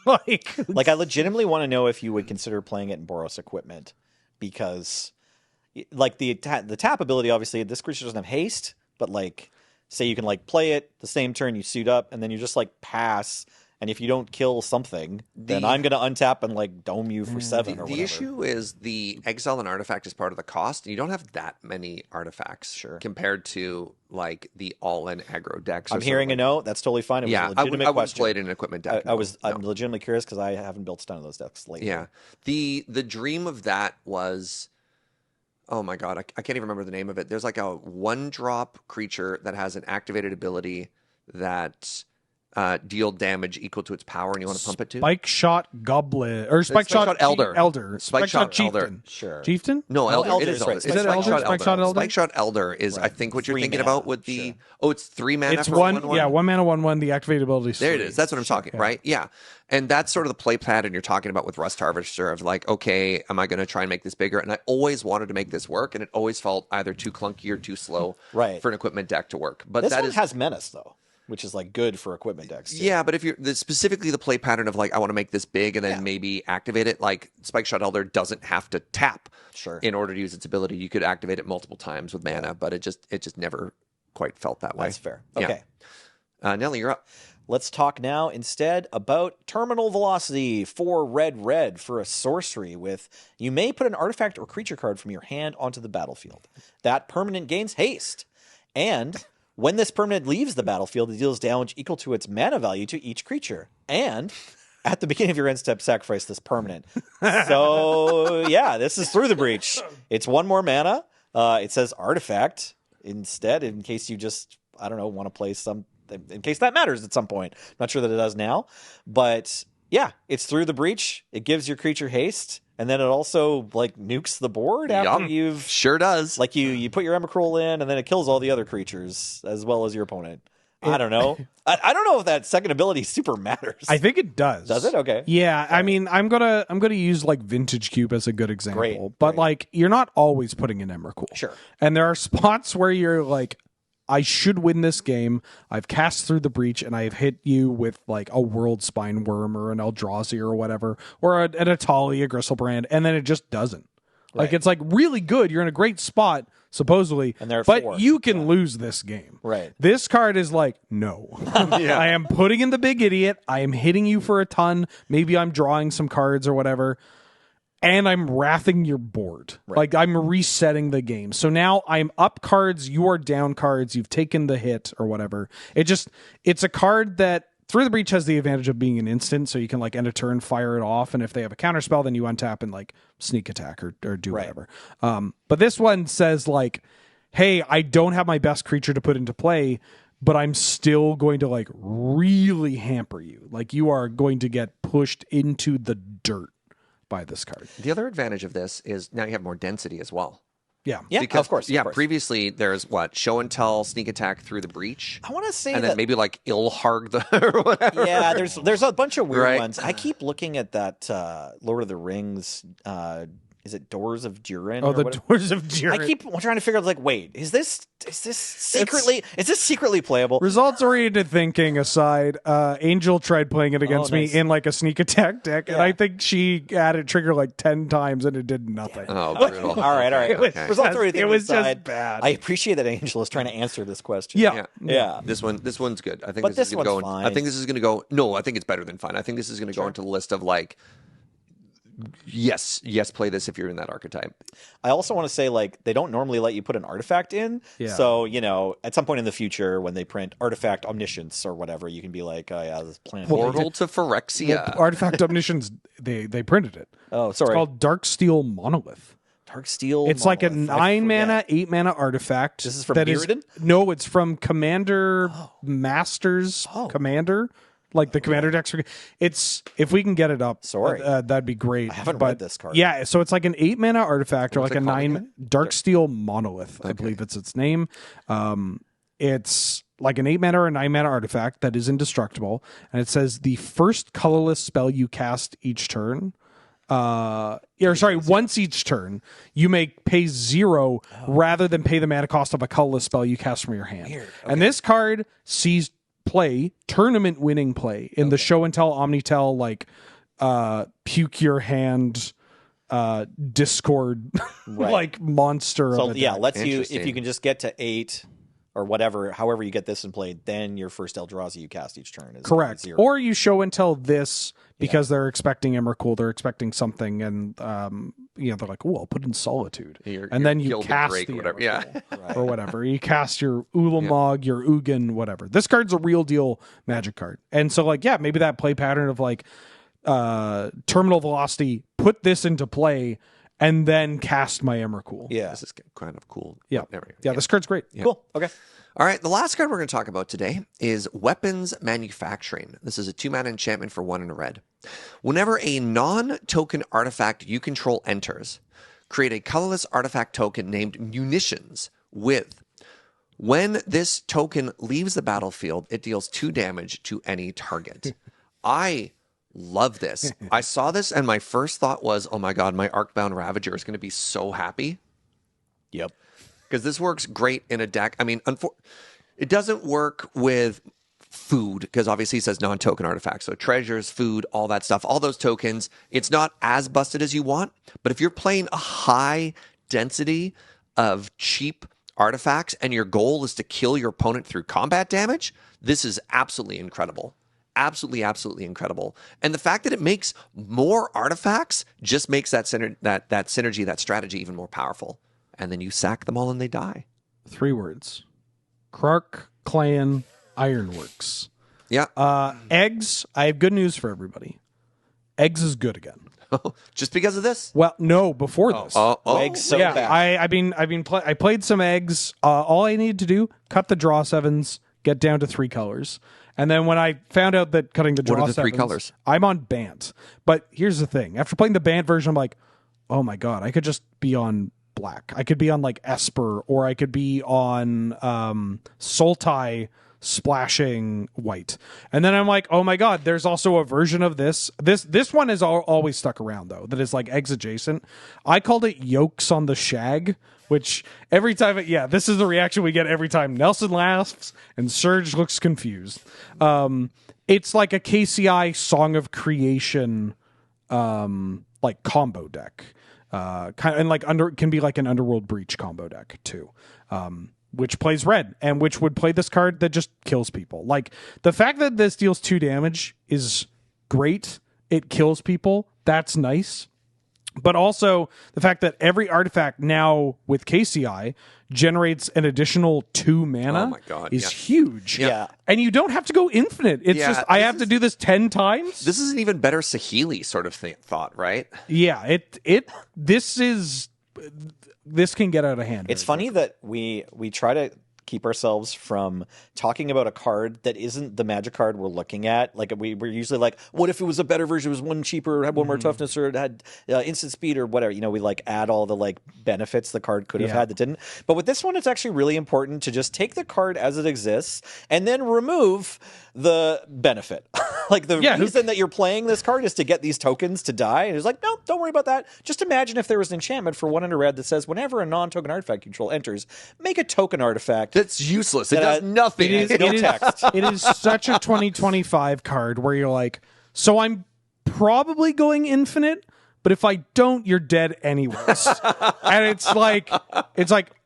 Like, I legitimately want to know if you would consider playing it in Boros equipment, because, like, the tap ability, obviously, this creature doesn't have haste, but, like, say you can, like, play it the same turn, you suit up, and then you just, like, pass, and if you don't kill something, then I'm going to untap and, like, dome you for 7 or whatever. The issue is the exile and artifact is part of the cost, and you don't have that many artifacts compared to, like, the all-in aggro decks. I'm hearing a no. That's totally fine. It was a legitimate I wouldn't question. play it in an equipment deck. I'm legitimately curious because I haven't built a ton of those decks lately. Yeah. The dream of that was, oh my god, I can't even remember the name of it. There's like a 1-drop creature that has an activated ability that deal damage equal to its power, and you want to pump it to? Spike Shot Goblin or Spike Shot Elder. Spike Shot Elder. Chieftain. Sure. Chieftain? No, Elder. Elder It is is Elder. right. It's Is it Elder? Spike Shot Elder? Spike Shot Elder is, I think, what you're 3 thinking mana. about with the... Sure. Oh, it's 3 mana It's for 1, 1/1? yeah, 1 mana, 1/1. The activated ability is There it 3. is. That's what I'm talking, right? Yeah. And that's sort of the play pattern you're talking about with Rust Harvester of like, okay, am I going to try and make this bigger? And I always wanted to make this work, and it always felt either too clunky or too slow Right. for an equipment deck to work. But This that one is has menace, though, which is, like, good for equipment decks, too. Yeah, but if you're specifically the play pattern of like, I want to make this big and then maybe activate it, like Spike Shot Elder doesn't have to tap in order to use its ability. You could activate it multiple times with mana, but it just never quite felt that way. That's fair. Okay. Nelly, you're up. let's talk now instead about terminal velocity. 4 red for a sorcery with you may put an artifact or creature card from your hand onto the battlefield. That permanent gains haste. And when this permanent leaves the battlefield, it deals damage equal to its mana value to each creature. And at the beginning of your end step, sacrifice this permanent. So, yeah, this is Through the Breach. It's 1 more mana. It says artifact instead, in case you just, I don't know, want to play some, in case that matters at some point. Not sure that it does now. But, yeah, it's Through the Breach. It gives your creature haste. And then it also, like, nukes the board after you've... Sure does. Like, you put your Emrakul in, and then it kills all the other creatures, as well as your opponent. I don't know. I don't know if that second ability super matters. I think it does. Does it? Okay. Yeah, I mean, I'm gonna use like Vintage Cube as a good example. But like, you're not always putting in Emrakul. Sure. And there are spots where you're like, I should win this game. I've cast Through the Breach, and I've hit you with like a World Spine Worm or an Eldrazi or whatever, or an Atali, a Gristlebrand, and then it just doesn't. Like, Right. it's like really good. You're in a great spot, supposedly, And they're at but 4. you can lose this game. Right. This card is like, no. I am putting in the big idiot. I am hitting you for a ton. Maybe I'm drawing some cards or whatever. And I'm wrathing your board. Right. Like, I'm resetting the game. So now I'm up cards, you are down cards, you've taken the hit or whatever. It's a card that Through the Breach has the advantage of being an instant, so you can like end a turn, fire it off, and if they have a counter spell, then you untap and like sneak attack or do Right. whatever. But this one says like, hey, I don't have my best creature to put into play, but I'm still going to like really hamper you. Like, you are going to get pushed into the dirt by this card. The other advantage of this is now you have more density as well. Yeah. Yeah, Because, of course. Yeah, of course. previously there's what? Show and tell, sneak attack, Through the Breach. I want to say And that... then maybe like Ilharg or whatever. Yeah, there's a bunch of weird Right. ones. I keep looking at that Lord of the Rings... is it Doors of Durin? Oh, or the whatever? Doors of Jiren. I keep trying to figure out, like, wait, is this secretly playable? Results-oriented thinking aside, Angel tried playing it against me nice. in like a sneak attack deck, and Yeah. I think she had it trigger like 10 times and it did nothing. Oh, brutal. All right. Okay. Results-oriented It was just aside, bad. I appreciate that Angel is trying to answer this question. Yeah. Yeah. This one's good. I think But this is this going to one's go. fine. I think this is going to go. No, I think it's better than fine. I think this is going to go into the list of like, yes, play this if you're in that archetype. I also want to say, like, they don't normally let you put an artifact in. Yeah. So, you know, at some point in the future, when they print Artifact Omniscience or whatever, you can be like, oh, yeah, this planet. Portal to Phyrexia. Artifact Omniscience, they printed it. Oh, It's sorry. called Darksteel Monolith. Dark Steel. It's like a Monolith. I 9 forget. mana, 8 mana artifact. This is from that Mirrodin? No, it's from Commander Masters Commander. Like the Commander decks. It's, if we can get it up, Sorry. That'd be great. I haven't But read this card. Yeah, so it's like an 8 mana artifact or What's like a it called 9 again? Darksteel Monolith. I believe it's its name. It's like an 8 mana or a 9 mana artifact that is indestructible, and it says the first colorless spell you cast each turn. Once each turn, you may pay 0 rather than pay the mana cost of a colorless spell you cast from your hand. Weird. And this card sees play, tournament winning play in the show and tell, Omnitel, like puke your hand, Discord Right. like monster. So of a yeah, deck. lets you, if Interesting. you can just get to 8 or whatever, however you get this in play, then your first Eldrazi you cast each turn is Correct. 0. Or you show and tell this because they're expecting Emrakul, they're expecting something, and they're like, "Oh, I'll put in Solitude," and then you Gilded cast Drake the or whatever. Emrakul. Yeah. Or whatever. You cast your Ulamog, your Ugin, whatever. This card's a real deal Magic card. And so, like, yeah, maybe that play pattern of, like, terminal velocity, put this into play, and then cast my Emrakul. Yeah. This is kind of cool. Yeah. There we go. Yeah, this card's great. Cool. Okay. All right, the last card we're going to talk about today is Weapons Manufacturing. This is a 2-mana enchantment for 1 and a red. Whenever a non-token artifact you control enters, create a colorless artifact token named Munitions with. When this token leaves the battlefield, it deals 2 damage to any target. I love this. I saw this and my first thought was, oh my god, my Arcbound Ravager is going to be so happy. Yep. Because this works great in a deck. I mean, it doesn't work with food, because obviously it says non-token artifacts. So treasures, food, all that stuff, all those tokens, it's not as busted as you want. But if you're playing a high density of cheap artifacts and your goal is to kill your opponent through combat damage, this is absolutely incredible. absolutely, absolutely incredible. And the fact that it makes more artifacts just makes that synergy, that strategy even more powerful. And then you sack them all and they die. 3 words. Krark Clan Ironworks. Yeah. Eggs, I have good news for everybody. Eggs is good again. Just because of this? Well, no, before this. Eggs so yeah, bad. I played some eggs. All I needed to do, cut the draw 7s, get down to 3 colors. And then when I found out that cutting the draw What are the 3 7s, colors? I'm on Bant. But here's the thing. After playing the Bant version, I'm like, oh my God, I could just be on black. I could be on like Esper, or I could be on Sultai splashing white. And then I'm like, oh my God, there's also a version of this. This one is always stuck around though, that is like eggs adjacent. I called it yolks on the shag, which every time, this is the reaction we get every time Nelson laughs and Serge looks confused. It's like a KCI Song of Creation like combo deck. Can be like an Underworld Breach combo deck too. Which plays red and which would play this card that just kills people. Like the fact that this deals 2 damage is great. It kills people. That's nice. But also the fact that every artifact now with KCI generates an additional 2 mana Oh my God, is yeah. huge. Yeah. And you don't have to go infinite. It's Yeah, just, I have to do this 10 times. This is an even better Saheeli sort of thought, right? Yeah, this can get out of hand. It's very funny that we try to keep ourselves from talking about a card that isn't the Magic card we're looking at. Like we're usually like, what if it was a better version? It was 1 cheaper, had 1 more toughness, or it had instant speed, or whatever. You know, we like add all the like benefits the card could have had that didn't. But with this one, it's actually really important to just take the card as it exists and then remove the benefit. Like the reason that you're playing this card is to get these tokens to die. And it's like, no, don't worry about that. Just imagine if there was an enchantment for 1 under red that says whenever a non-token artifact you control enters, make a token artifact. That's useless. It does nothing. It is such a 2025 card where you're like, so I'm probably going infinite, but if I don't, you're dead anyways. And it's like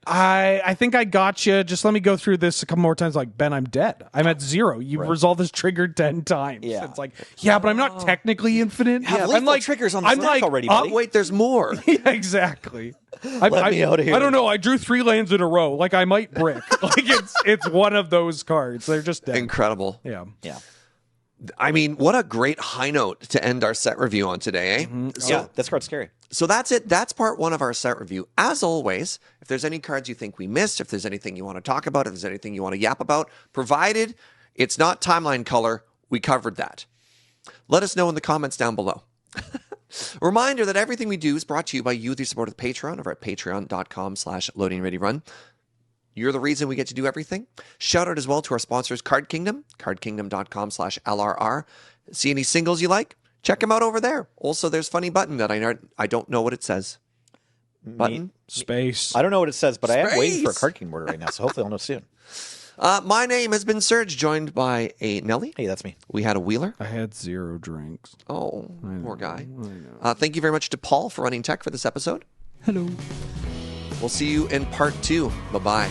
I think I got you. Just let me go through this a couple more times. Like, Ben, I'm dead. I'm at 0. You resolve this trigger 10 times. Yeah. It's like, yeah, but I'm not technically infinite. Yeah, I'm like triggers on the stack already, buddy. Wait, there's more. Yeah, exactly. Let me out of here. I don't know. I drew 3 lands in a row. Like I might brick. Like it's one of those cards. They're just dead. Incredible. Yeah. Yeah. I mean, what a great high note to end our set review on today, eh? So this card's scary. So that's it. That's part 1 of our set review. As always, if there's any cards you think we missed, if there's anything you want to talk about, if there's anything you want to yap about, provided it's not timeline color, we covered that. Let us know in the comments down below. A reminder that everything we do is brought to you by you, the support of Patreon, over at patreon.com/loadingreadyrun. You're the reason we get to do everything. Shout out as well to our sponsors, Card Kingdom, cardkingdom.com/LRR. See any singles you like? Check them out over there. Also, there's funny button that I don't know what it says. Button? Space. I don't know what it says, but I am waiting for a Space. Card King order right now, so hopefully I'll know soon. My name has been Serge, joined by a Nelly. Hey, that's me. We had a Wheeler. I had 0 drinks. Oh, poor guy. Thank you very much to Paul for running tech for this episode. Hello. We'll see you in part 2. Bye-bye.